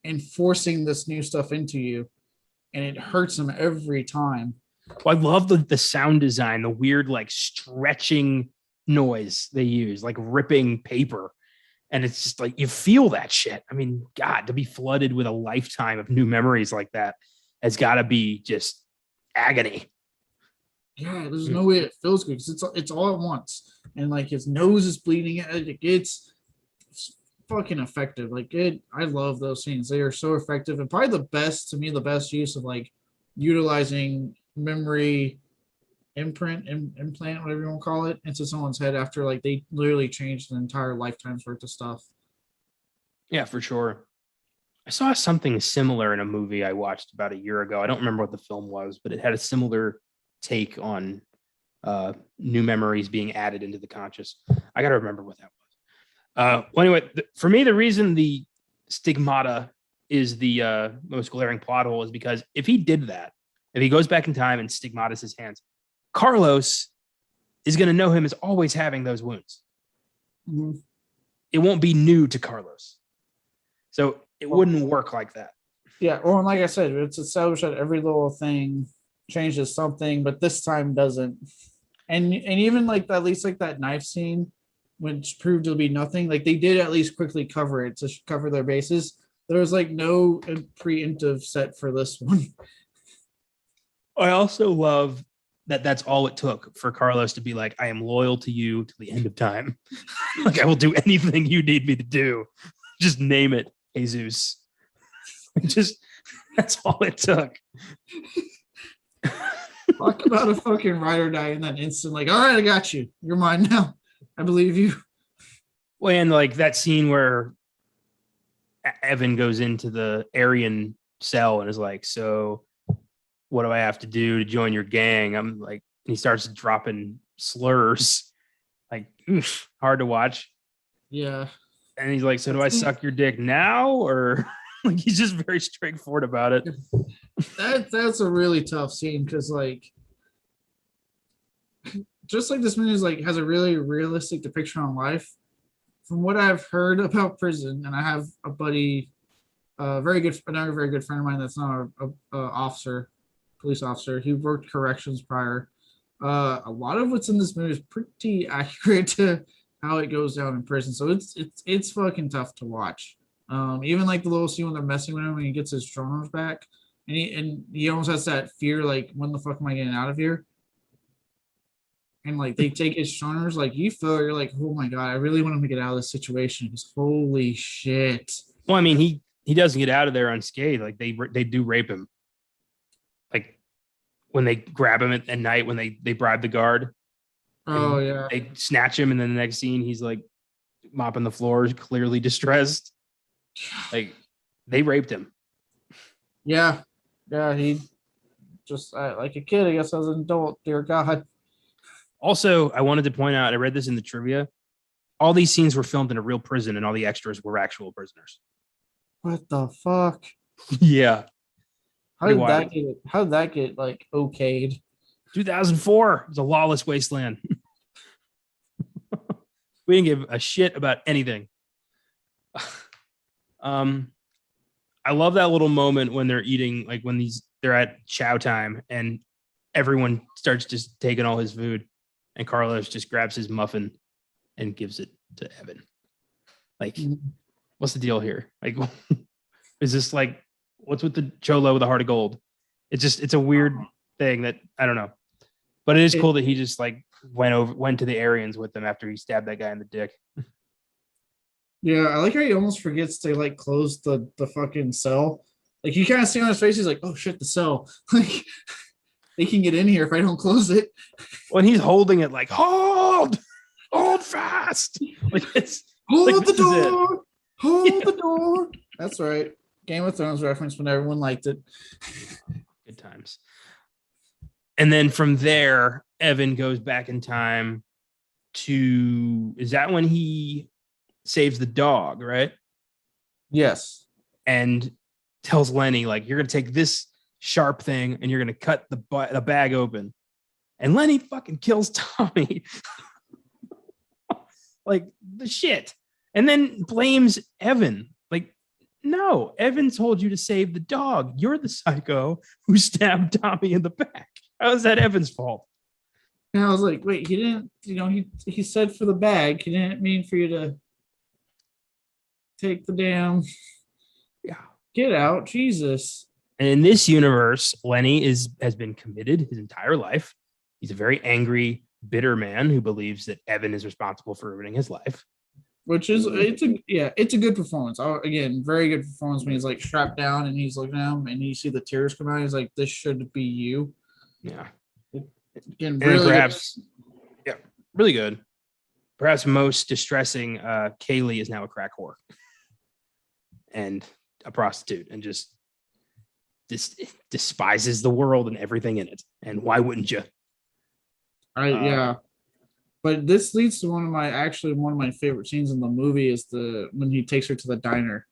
and forcing this new stuff into you, and it hurts him every time. Well, I love the sound design, the weird like stretching noise they use, like ripping paper, and it's just like you feel that shit. I mean, God, to be flooded with a lifetime of new memories like that has got to be just agony. Yeah, there's no way it feels good because it's all at once, and like his nose is bleeding. It's fucking effective. Like, I love those scenes. They are so effective, and probably the best use of like utilizing memory implant, whatever you want to call it, into someone's head after like they literally changed an entire lifetime's worth of stuff. Yeah, for sure. I saw something similar in a movie I watched about a year ago. I don't remember what the film was, but it had a similar take on new memories being added into the conscious. I got to remember what that was. Well, anyway, for me, the reason the stigmata is the most glaring plot hole is because if he did that, if he goes back in time and stigmatas his hands, Carlos is going to know him as always having those wounds. Mm-hmm. It won't be new to Carlos. So it wouldn't work like that. Yeah, well, like I said, it's established that every little thing changes something, but this time doesn't. And even like at least like that knife scene, which proved to be nothing, like they did at least quickly cover it to cover their bases. There was like no preemptive set for this one. I also love that that's all it took for Carlos to be like, I am loyal to you to the end of time. Like, I will do anything you need me to do. Just name it, Jesus. Just that's all it took. Talk about a fucking ride or die in that instant. Like, all right, I got you. You're mine now. I believe you. Well, and like that scene where Evan goes into the Aryan cell and is like, so what do I have to do to join your gang? I'm like, and he starts dropping slurs, like, oof, hard to watch. Yeah. And he's like, so do I suck your dick now? Or like, he's just very straightforward about it. That's a really tough scene because like just like this movie is like has a really realistic depiction on life. From what I've heard about prison, and I have a buddy, another very good friend of mine that's not a officer, police officer. He worked corrections prior. A lot of what's in this movie is pretty accurate to how it goes down in prison. So it's fucking tough to watch. Even like the little scene when they're messing with him when he gets his drones back, and he almost has that fear like, when the fuck am I getting out of here? And like they take his stoners, like you feel you're like, oh my god, I really want him to get out of this situation. Because holy shit. Well, I mean, he doesn't get out of there unscathed. Like they do rape him. Like when they grab him at night when they bribe the guard. Oh yeah. They snatch him, and then the next scene he's like mopping the floors, clearly distressed. Like they raped him. Yeah. Yeah, he just like a kid, I guess, as an adult, dear God. Also, I wanted to point out, I read this in the trivia. All these scenes were filmed in a real prison, and all the extras were actual prisoners. What the fuck? Yeah. How did that get like okayed? 2004. It was a lawless wasteland. We didn't give a shit about anything. I love that little moment when they're eating, like when they're at chow time and everyone starts just taking all his food, and Carlos just grabs his muffin and gives it to Evan. Like, what's the deal here? Like, is this like, what's with the cholo with a heart of gold? It's a weird thing that I don't know, but it is cool that he just like went to the Aryans with them after he stabbed that guy in the dick. Yeah, I like how he almost forgets to like close the fucking cell. Like you kind of see on his face, he's like, "Oh shit, the cell! Like they can get in here if I don't close it." When he's holding it, like hold fast, like it's hold like, the door, hold the door. That's right. Game of Thrones reference when everyone liked it. Good times. And then from there, Evan goes back in time to, is that when he saves the dog, right? Yes. And tells Lenny, like, you're going to take this sharp thing and you're going to cut the bag open. And Lenny fucking kills Tommy. Like, the shit. And then blames Evan. Like, no, Evan told you to save the dog. You're the psycho who stabbed Tommy in the back. How is that Evan's fault? And I was like, wait, he didn't, he said for the bag. He didn't mean for you to take the damn get out. Jesus. And in this universe, Lenny has been committed his entire life. He's a very angry, bitter man who believes that Evan is responsible for ruining his life. Which is it's a good performance. Again, very good performance when he's like strapped down and he's looking at him and you see the tears come out. He's like, "This should be you." Yeah. Again, really perhaps, good. Yeah, really good. Perhaps most distressing, Kaylee is now a crack whore and a prostitute and just despises the world and everything in it. And why wouldn't you? Yeah. But this leads to one of my favorite scenes in the movie is when he takes her to the diner.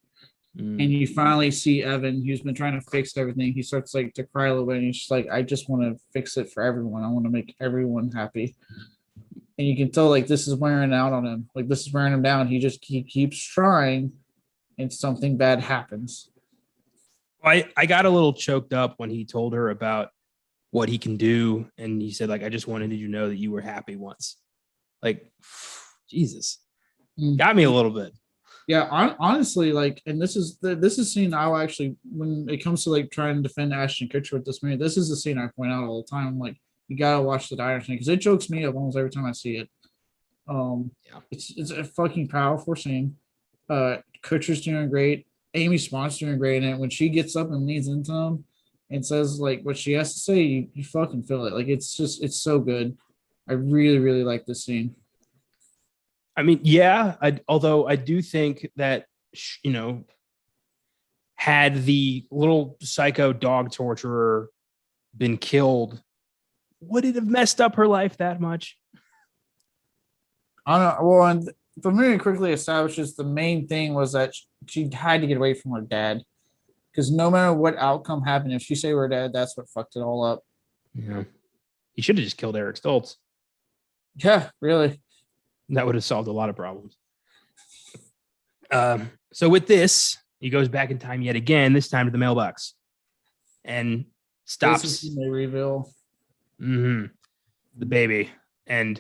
And you finally see Evan, who's been trying to fix everything. He starts like to cry a little bit, and he's just like, "I just want to fix it for everyone. I want to make everyone happy." And you can tell like this is wearing out on him. Like this is wearing him down. He keeps trying, and something bad happens. I got a little choked up when he told her about what he can do. And he said, like, I just wanted you to know that you were happy once. Like, Jesus. Got me a little bit. Yeah, honestly, like, and this is scene I'll actually, when it comes to like trying to defend Ashton Kutcher with this movie, this is the scene I point out all the time. I'm like, you gotta watch the diner scene because it chokes me up almost every time I see it. It's a fucking powerful scene. Kutcher's doing great. Amy Smont's doing great in it. When she gets up and leans into him and says like what she has to say, you fucking feel it. Like it's so good. I really, really like this scene. I mean, yeah, although I do think that, had the little psycho dog torturer been killed, would it have messed up her life that much? I don't know. Well, and the movie quickly establishes the main thing was that she had to get away from her dad because no matter what outcome happened, if she saved her dad, that's what fucked it all up. Yeah. He should have just killed Eric Stoltz. Yeah, really. That would have solved a lot of problems. So with this, he goes back in time yet again, this time to the mailbox, and stops. This is when they reveal the baby, and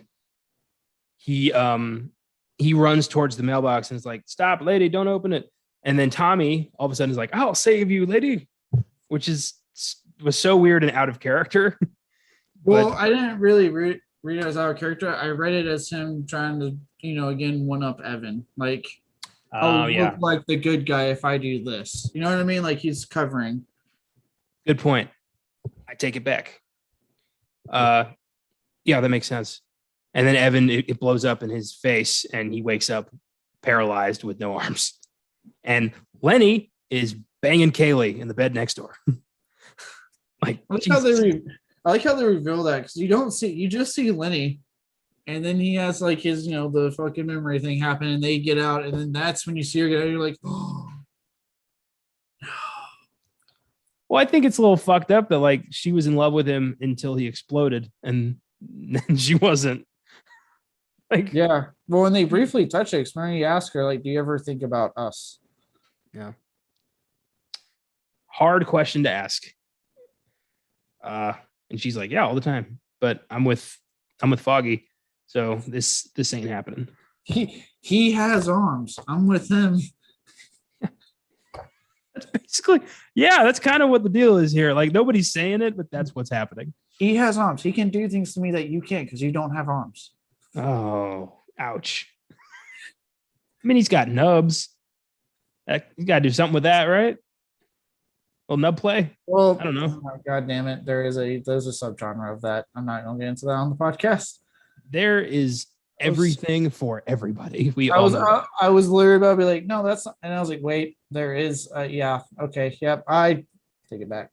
he runs towards the mailbox and is like, "Stop, lady! Don't open it." And then Tommy all of a sudden is like, "I'll save you, lady," which was so weird and out of character. Well, I didn't really read it as our character. I read it as him trying to, again, one up Evan. Like, look like the good guy if I do this. You know what I mean? Like he's covering. Good point. I take it back. Yeah, that makes sense. And then Evan, it blows up in his face, and he wakes up paralyzed with no arms. And Lenny is banging Kaylee in the bed next door. Like, I like how they reveal that because you just see Lenny, and then he has like his, the fucking memory thing happen, and they get out, and then that's when you see her get out. You're like, oh. Well, I think it's a little fucked up that like she was in love with him until he exploded, and then she wasn't. Like, yeah. Well, when they briefly touch it, you ask her, like, do you ever think about us? Yeah. Hard question to ask. And she's like, yeah, all the time. But I'm with Foggy, so this ain't happening. He has arms. I'm with him. That's basically, yeah, that's kind of what the deal is here. Like nobody's saying it, but that's what's happening. He has arms. He can do things to me that you can't because you don't have arms. Oh, ouch. I mean, he's got nubs. You got to do something with that, right? Well, nub play? Well, I don't know. Oh, God damn it. There's a subgenre of that. I'm not going to get into that on the podcast. There is everything for everybody. I was literally about to be like, no, that's not. And I was like, wait, there is. Yeah. Okay. Yep. I take it back.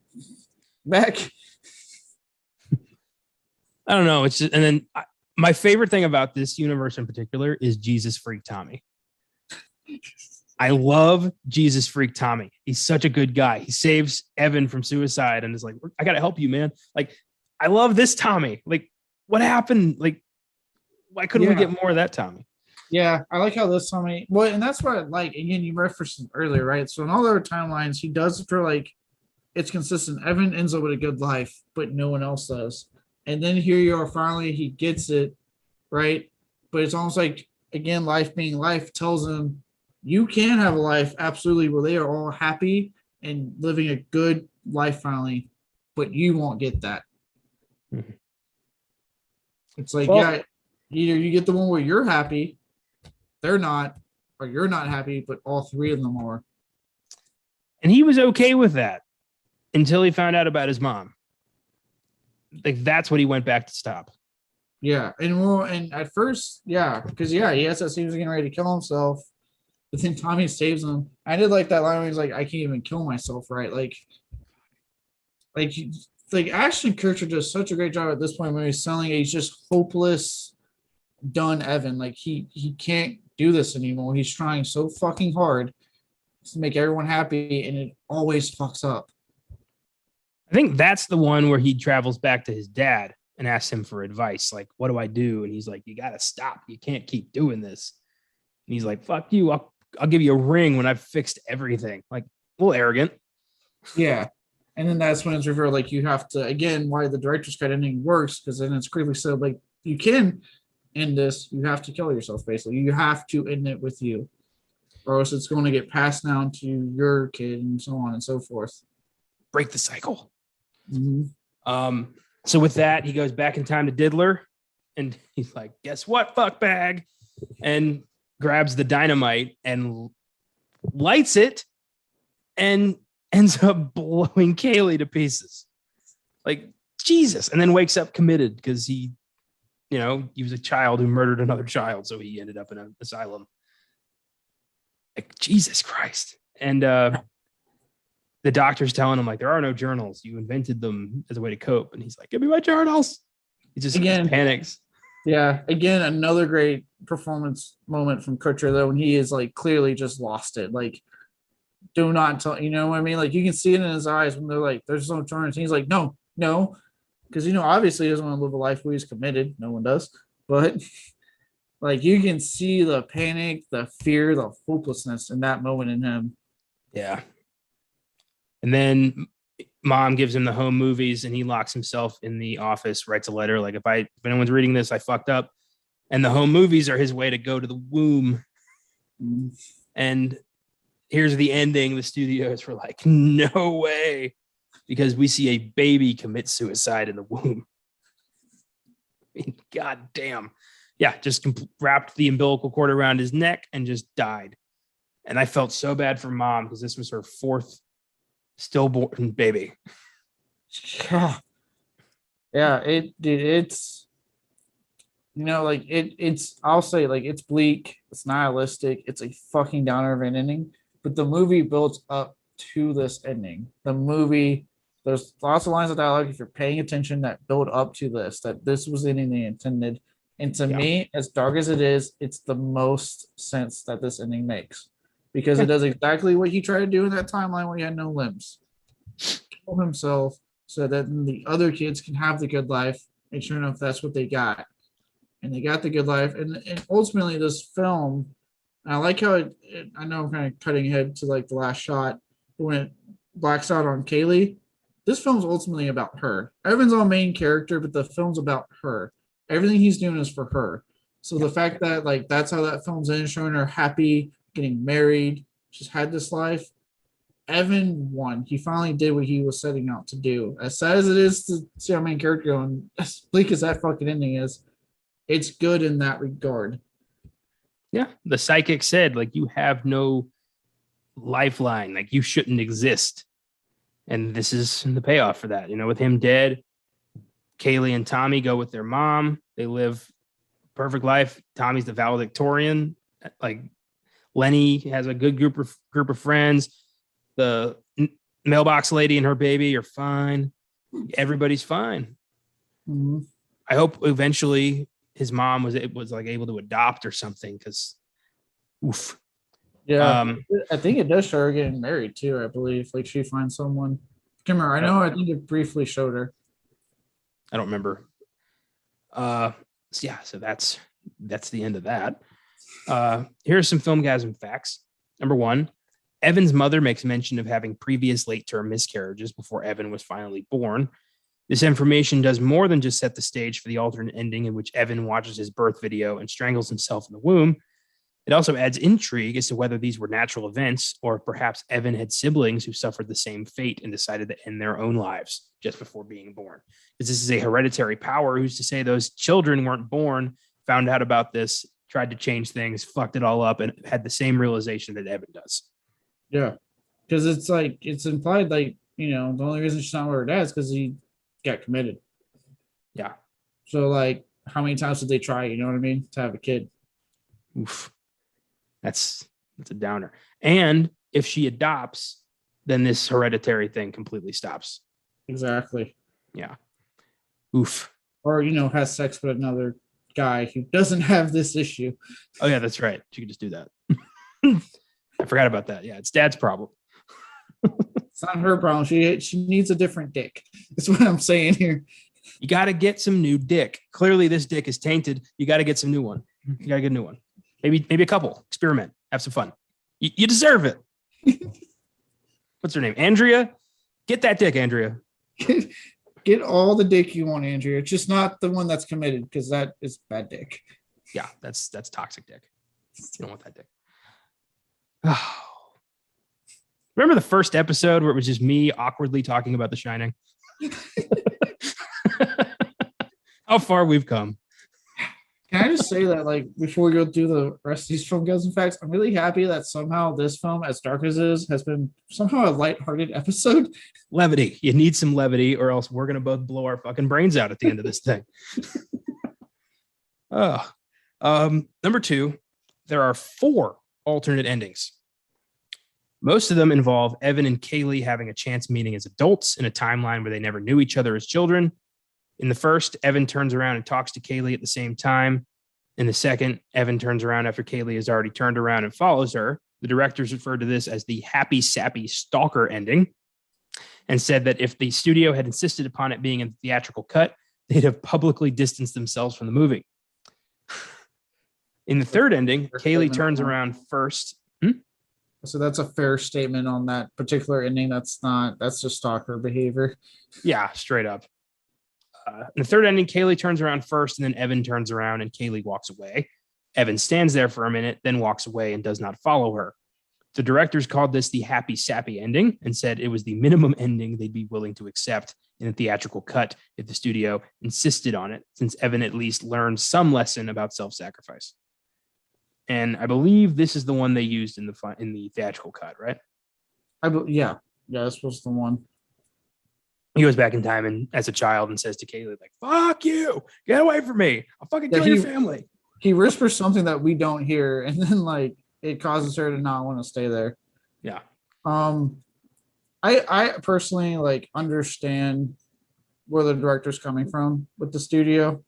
I don't know. It's just, and then my favorite thing about this universe in particular is Jesus Freak Tommy. I love Jesus Freak Tommy. He's such a good guy. He saves Evan from suicide and is like, I got to help you, man. Like, I love this Tommy. Like, what happened? Like, why couldn't we get more of that Tommy? Yeah, I like how this Tommy, well, and that's what I like. Again, you referenced it earlier, right? So in all their timelines, he does it for like, it's consistent. Evan ends up with a good life, but no one else does. And then here you are, finally, he gets it, right? But it's almost like, again, life being life tells him, you can have a life, absolutely, where they are all happy and living a good life finally, but you won't get that. Mm-hmm. It's like, either you get the one where you're happy, they're not, or you're not happy, but all three of them are. And he was okay with that until he found out about his mom. Like, that's what he went back to stop. Yeah. And at first, because he has that scene, he was getting ready to kill himself. But then Tommy saves him. I did like that line where he's like, I can't even kill myself, right? Like Ashton Kutcher does such a great job at this point when he's selling it. He's just hopeless, done Evan. Like he can't do this anymore. He's trying so fucking hard to make everyone happy, and it always fucks up. I think that's the one where he travels back to his dad and asks him for advice. Like, what do I do? And he's like, you got to stop. You can't keep doing this. And he's like, fuck you. I'll give you a ring when I've fixed everything. Like, a little arrogant. Yeah. And then that's when it's revealed, like, you have to, again, why the director's cut ending works, because then it's clearly said, like, you can end this, you have to kill yourself, basically. You have to end it with you, or else it's going to get passed down to your kid and so on and so forth. Break the cycle. Mm-hmm. So with that, he goes back in time to Diddler, and he's like, guess what, fuck bag? And grabs the dynamite and lights it and ends up blowing Kaylee to pieces. Like, Jesus. And then wakes up committed because he was a child who murdered another child. So he ended up in an asylum. Like, Jesus Christ. And the doctor's telling him, like, there are no journals. You invented them as a way to cope. And he's like, give me my journals. He just panics. Yeah. Again, another great performance moment from Kutcher, though, when he is like clearly just lost it. Like, do not tell, you know what I mean? Like, you can see it in his eyes when they're like, there's no journals. He's like, no. Because, obviously he doesn't want to live a life where he's committed. No one does. But like, you can see the panic, the fear, the hopelessness in that moment in him. Yeah. And then mom gives him the home movies and he locks himself in the office, writes a letter. Like, if anyone's reading this, I fucked up. And the home movies are his way to go to the womb. Mm-hmm. And here's the ending. The studios were like, no way. Because we see a baby commit suicide in the womb. I mean, God damn. Yeah, just wrapped the umbilical cord around his neck and just died. And I felt so bad for mom because this was her fourth stillborn baby. Yeah, it's it's I'll say, like, it's bleak, it's nihilistic, it's a fucking downer of an ending, but the movie builds up to this ending. The movie, there's lots of lines of dialogue, if you're paying attention, that build up to this, that this was the ending they intended. And to me, as dark as it is, it's the most sense that this ending makes. Because it does exactly what he tried to do in that timeline where he had no limbs. Kill himself so that the other kids can have the good life. And sure enough, that's what they got. And they got the good life. And ultimately, this film, I like how I know I'm kind of cutting ahead to like the last shot, but when it blacks out on Kaylee, this film's ultimately about her. Evan's our main character, but the film's about her. Everything he's doing is for her. So the fact that, like, that's how that film's in, showing her happy, getting married, she's had this life. Evan won. He finally did what he was setting out to do. As sad as it is to see our main character go, and as bleak as that fucking ending is, it's good in that regard. Yeah, the psychic said, like, you have no lifeline, like, you shouldn't exist. And this is the payoff for that. With him dead, Kaylee and Tommy go with their mom. They live a perfect life. Tommy's the valedictorian. Like, Lenny has a good group of friends. The mailbox lady and her baby are fine. Everybody's fine. Mm-hmm. I hope eventually his mom was like able to adopt or something, because oof. Yeah, I think it does show her getting married too, I believe. Like, she finds someone. Come here, I think it briefly showed her. I don't remember. So that's the end of that. Here's some Filmgazm facts. Number 1, Evan's mother makes mention of having previous late-term miscarriages before Evan was finally born. This information does more than just set the stage for the alternate ending in which Evan watches his birth video and strangles himself in the womb. It also adds intrigue as to whether these were natural events or perhaps Evan had siblings who suffered the same fate and decided to end their own lives just before being born. Because this is a hereditary power. Who's to say those children weren't born, found out about this, tried to change things, fucked it all up, and had the same realization that Evan does. Yeah, because it's like, it's implied, like, the only reason she's not with her dad is because he got committed. Yeah. So, like, how many times did they try, you know what I mean, to have a kid? Oof. That's a downer. And if she adopts, then this hereditary thing completely stops. Exactly. Yeah. Oof. Or, has sex with another guy who doesn't have this issue. Oh, yeah, that's right. She could just do that. I forgot about that. Yeah, it's dad's problem. It's not her problem. She needs a different dick. That's what I'm saying here. You got to get some new dick. Clearly, this dick is tainted. You got to get some new one. You got to get a new one. Maybe a couple. Experiment. Have some fun. You deserve it. What's her name? Andrea? Get that dick, Andrea. Get all the dick you want, Andrea. Just not the one that's committed, because that is bad dick. Yeah, that's toxic dick. You don't want that dick. Remember the first episode where it was just me awkwardly talking about The Shining? How far we've come. Can I just say that, like, before we go through the rest of these Filmgazm facts, I'm really happy that somehow this film, as dark as it is, has been somehow a lighthearted episode. Levity. You need some levity, or else we're gonna both blow our fucking brains out at the end of this thing. Number 2, there are 4 alternate endings. Most of them involve Evan and Kaylee having a chance meeting as adults in a timeline where they never knew each other as children. In the first, Evan turns around and talks to Kaylee at the same time. In the second, Evan turns around after Kaylee has already turned around and follows her. The directors referred to this as the happy, sappy stalker ending and said that if the studio had insisted upon it being in the theatrical cut, they'd have publicly distanced themselves from the movie. In the third ending, Kaylee turns around first. So that's a fair statement on that particular ending. That's just stalker behavior. Yeah, straight up. In the third ending, Kaylee turns around first, and then Evan turns around and Kaylee walks away. Evan stands there for a minute, then walks away and does not follow her. The directors called this the happy, sappy ending and said it was the minimum ending they'd be willing to accept in a theatrical cut if the studio insisted on it, since Evan at least learned some lesson about self-sacrifice. And I believe this is the one they used in the theatrical cut, right? Yeah, this was the one. He goes back in time and as a child and says to Kaylee, like, fuck you, get away from me. I'll fucking kill your family. He whispers something that we don't hear, and then like it causes her to not want to stay there. Yeah. I personally like understand where the director's coming from with the studio.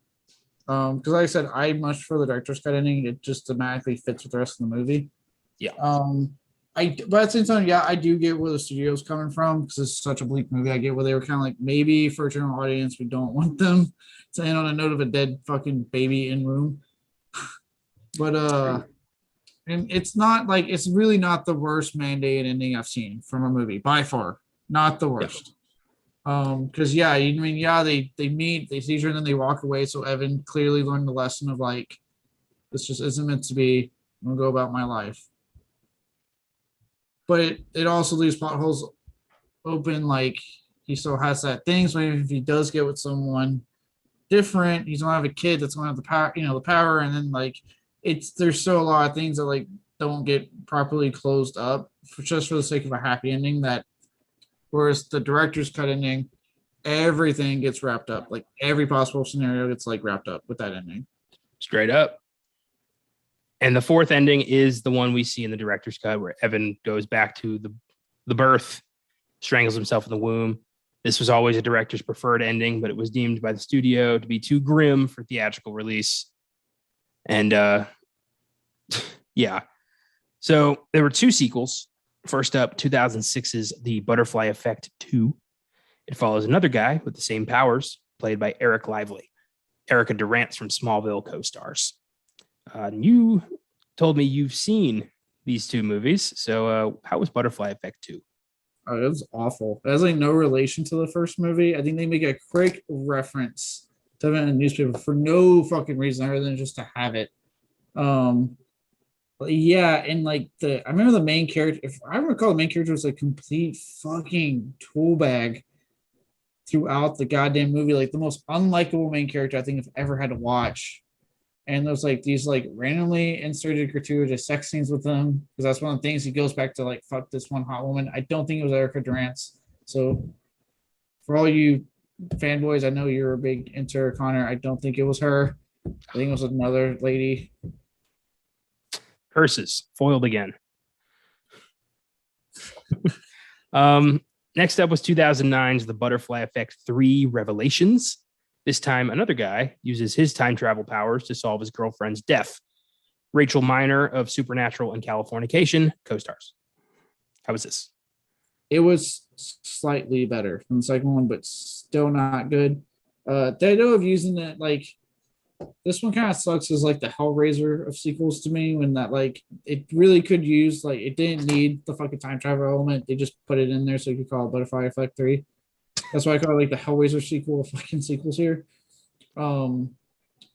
Because like I said, I much for the director's cut ending. It just thematically fits with the rest of the movie. Yeah. But at the same time, yeah, I do get where the studio's coming from because it's such a bleak movie. I get where they were kind of like, maybe for a general audience, we don't want them to end on a note of a dead fucking baby in room. But and it's not like, it's really not the worst mandated ending I've seen from a movie by far. Not the worst. Because they meet, they see each other, and then they walk away. So Evan clearly learned the lesson of like, this just isn't meant to be. I'm gonna go about my life. But it also leaves plot holes open. Like he still has that thing. So maybe if he does get with someone different, he's gonna have a kid that's gonna have the power, the power. And then like there's still a lot of things that like don't get properly closed up just for the sake of a happy ending. That whereas the director's cut ending, everything gets wrapped up. Like every possible scenario gets like wrapped up with that ending. Straight up. And the fourth ending is the one we see in the director's cut where Evan goes back to the birth, strangles himself in the womb. This was always a director's preferred ending, but it was deemed by the studio to be too grim for theatrical release. And yeah. So there were 2 sequels. First up, 2006's The Butterfly Effect 2. It follows another guy with the same powers, played by Eric Lively. Erica Durance from Smallville co-stars. You told me you've seen these 2 movies. So how was Butterfly Effect 2? Oh, it was awful. It has like no relation to the first movie. I think they make a quick reference to it in a newspaper for no fucking reason other than just to have it. Yeah, and like I remember the main character, if I recall, the main character was a complete fucking tool bag throughout the goddamn movie. Like the most unlikable main character I think I've ever had to watch. And there's like these like randomly inserted gratuitous sex scenes with them because that's one of the things he goes back to, like, fuck this one hot woman. I don't think it was Erica Durance. So for all you fanboys, I know you're a big into her, Connor. I don't think it was her. I think it was another lady. Curses foiled again. Next up was 2009's The Butterfly Effect 3 Revelations. This time, another guy uses his time travel powers to solve his girlfriend's death. Rachel Miner of Supernatural and Californication co-stars. How was this? It was slightly better than the second one, but still not good. The idea of using it, like, This one kind of sucks as like the Hellraiser of sequels to me, when that like it really could use, like, it didn't need the fucking time travel element. They just put it in there so you could call it Butterfly Effect 3. That's why I call it like the Hellraiser sequel of fucking sequels here. Um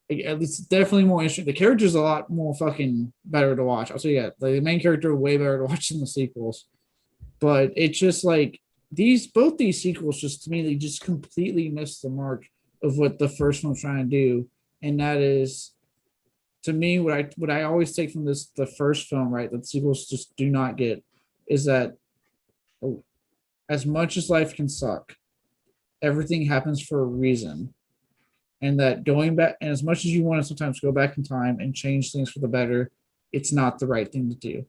at least definitely more interesting. The character's a lot more fucking better to watch. I'll say that. Like the main character way better to watch than the sequels. But it's just like both these sequels just to me, they just completely missed the mark of what the first one's trying to do. And that is, to me, what I always take from the first film, right, that the sequels just do not get, is that, oh, as much as life can suck, everything happens for a reason. And that going back, and as much as you want to sometimes go back in time and change things for the better, it's not the right thing to do,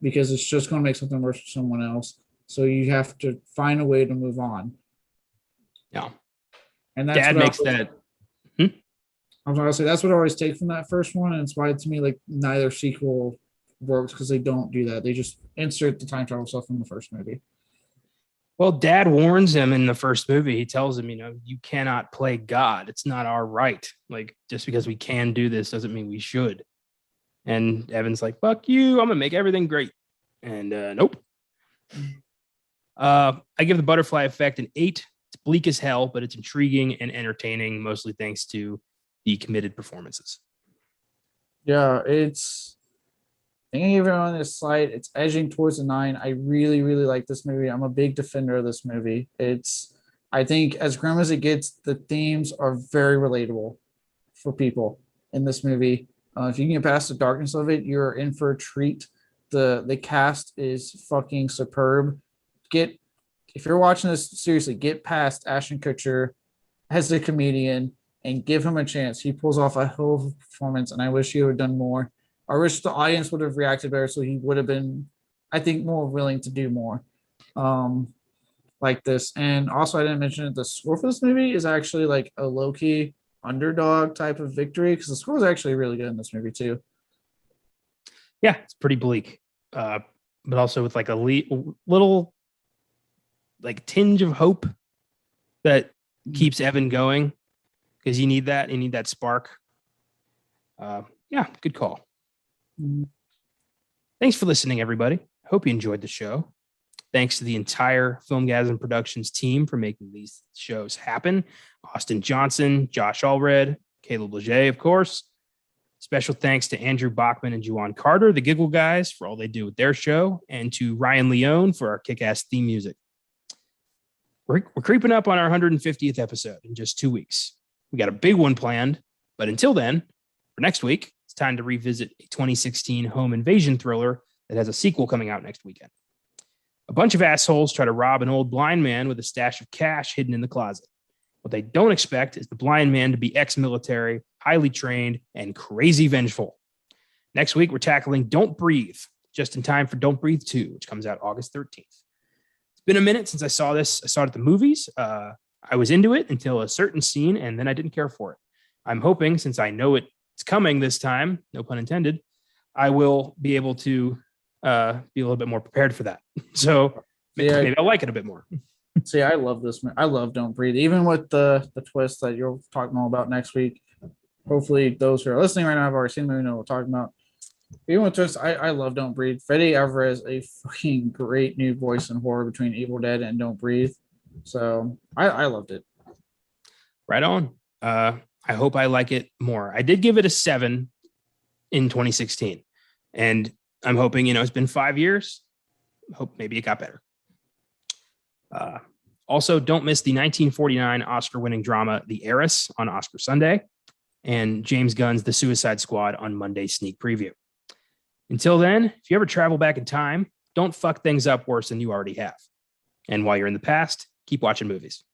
because it's just going to make something worse for someone else. So you have to find a way to move on. Yeah. And that's Dad what makes that. I was gonna say that's what I always take from that first one, and it's why to me like neither sequel works, because they don't do that. They just insert the time travel stuff from the first movie. Well, Dad warns him in the first movie. He tells him, you cannot play God. It's not our right. Like, just because we can do this doesn't mean we should. And Evan's like, fuck you. I'm going to make everything great. And nope. I give the Butterfly Effect an 8. It's bleak as hell, but it's intriguing and entertaining, mostly thanks to the committed performances. Yeah, I think even on this slide, it's edging towards a 9. I really, really like this movie. I'm a big defender of this movie. I think as grim as it gets, the themes are very relatable for people in this movie. If you can get past the darkness of it, you're in for a treat. The cast is fucking superb. If you're watching this, seriously, get past Ashton Kutcher as a comedian and give him a chance. He pulls off a hell of a performance, and I wish he would have done more. I wish the audience would have reacted better, so he would have been, I think, more willing to do more like this. And also, I didn't mention it, the score for this movie is actually like a low-key underdog type of victory, because the score is actually really good in this movie too. Yeah, it's pretty bleak, but also with like a little like tinge of hope that keeps Evan going, because you need that. You need that spark. Yeah, good call. Thanks for listening, everybody. I hope you enjoyed the show. Thanks to the entire Filmgazm Productions team for making these shows happen. Austin Johnson, Josh Allred, Caleb Leger, of course. Special thanks to Andrew Bachman and Juwan Carter, the Giggle Guys, for all they do with their show, and to Ryan Leone for our kick-ass theme music. We're creeping up on our 150th episode in just 2 weeks. We got a big one planned, but until then, for next week, it's time to revisit a 2016 home invasion thriller that has a sequel coming out next weekend. A bunch of assholes try to rob an old blind man with a stash of cash hidden in the closet. What they don't expect is the blind man to be ex-military, highly trained, and crazy vengeful. Next week, we're tackling Don't Breathe, just in time for Don't Breathe 2, which comes out August 13th. It's been a minute since I saw this. I saw it at the movies. I was into it until a certain scene, and then I didn't care for it. I'm hoping, since I know it's coming this time, no pun intended, I will be able to be a little bit more prepared for that. So maybe I'll like it a bit more. See, I love this. I love Don't Breathe, even with the twist that you'll talk more about next week. Hopefully, those who are listening right now have already seen the movie, know what we're talking about. Even with twist, I love Don't Breathe. Fede Alvarez, a fucking great new voice in horror between Evil Dead and Don't Breathe. So I loved it. Right on. I hope I like it more. I did give it a 7 in 2016, and I'm hoping, it's been 5 years. Hope maybe it got better. Also, don't miss the 1949 Oscar-winning drama The Heiress on Oscar Sunday, and James Gunn's The Suicide Squad on Monday's sneak preview. Until then, if you ever travel back in time, don't fuck things up worse than you already have. And while you're in the past, keep watching movies.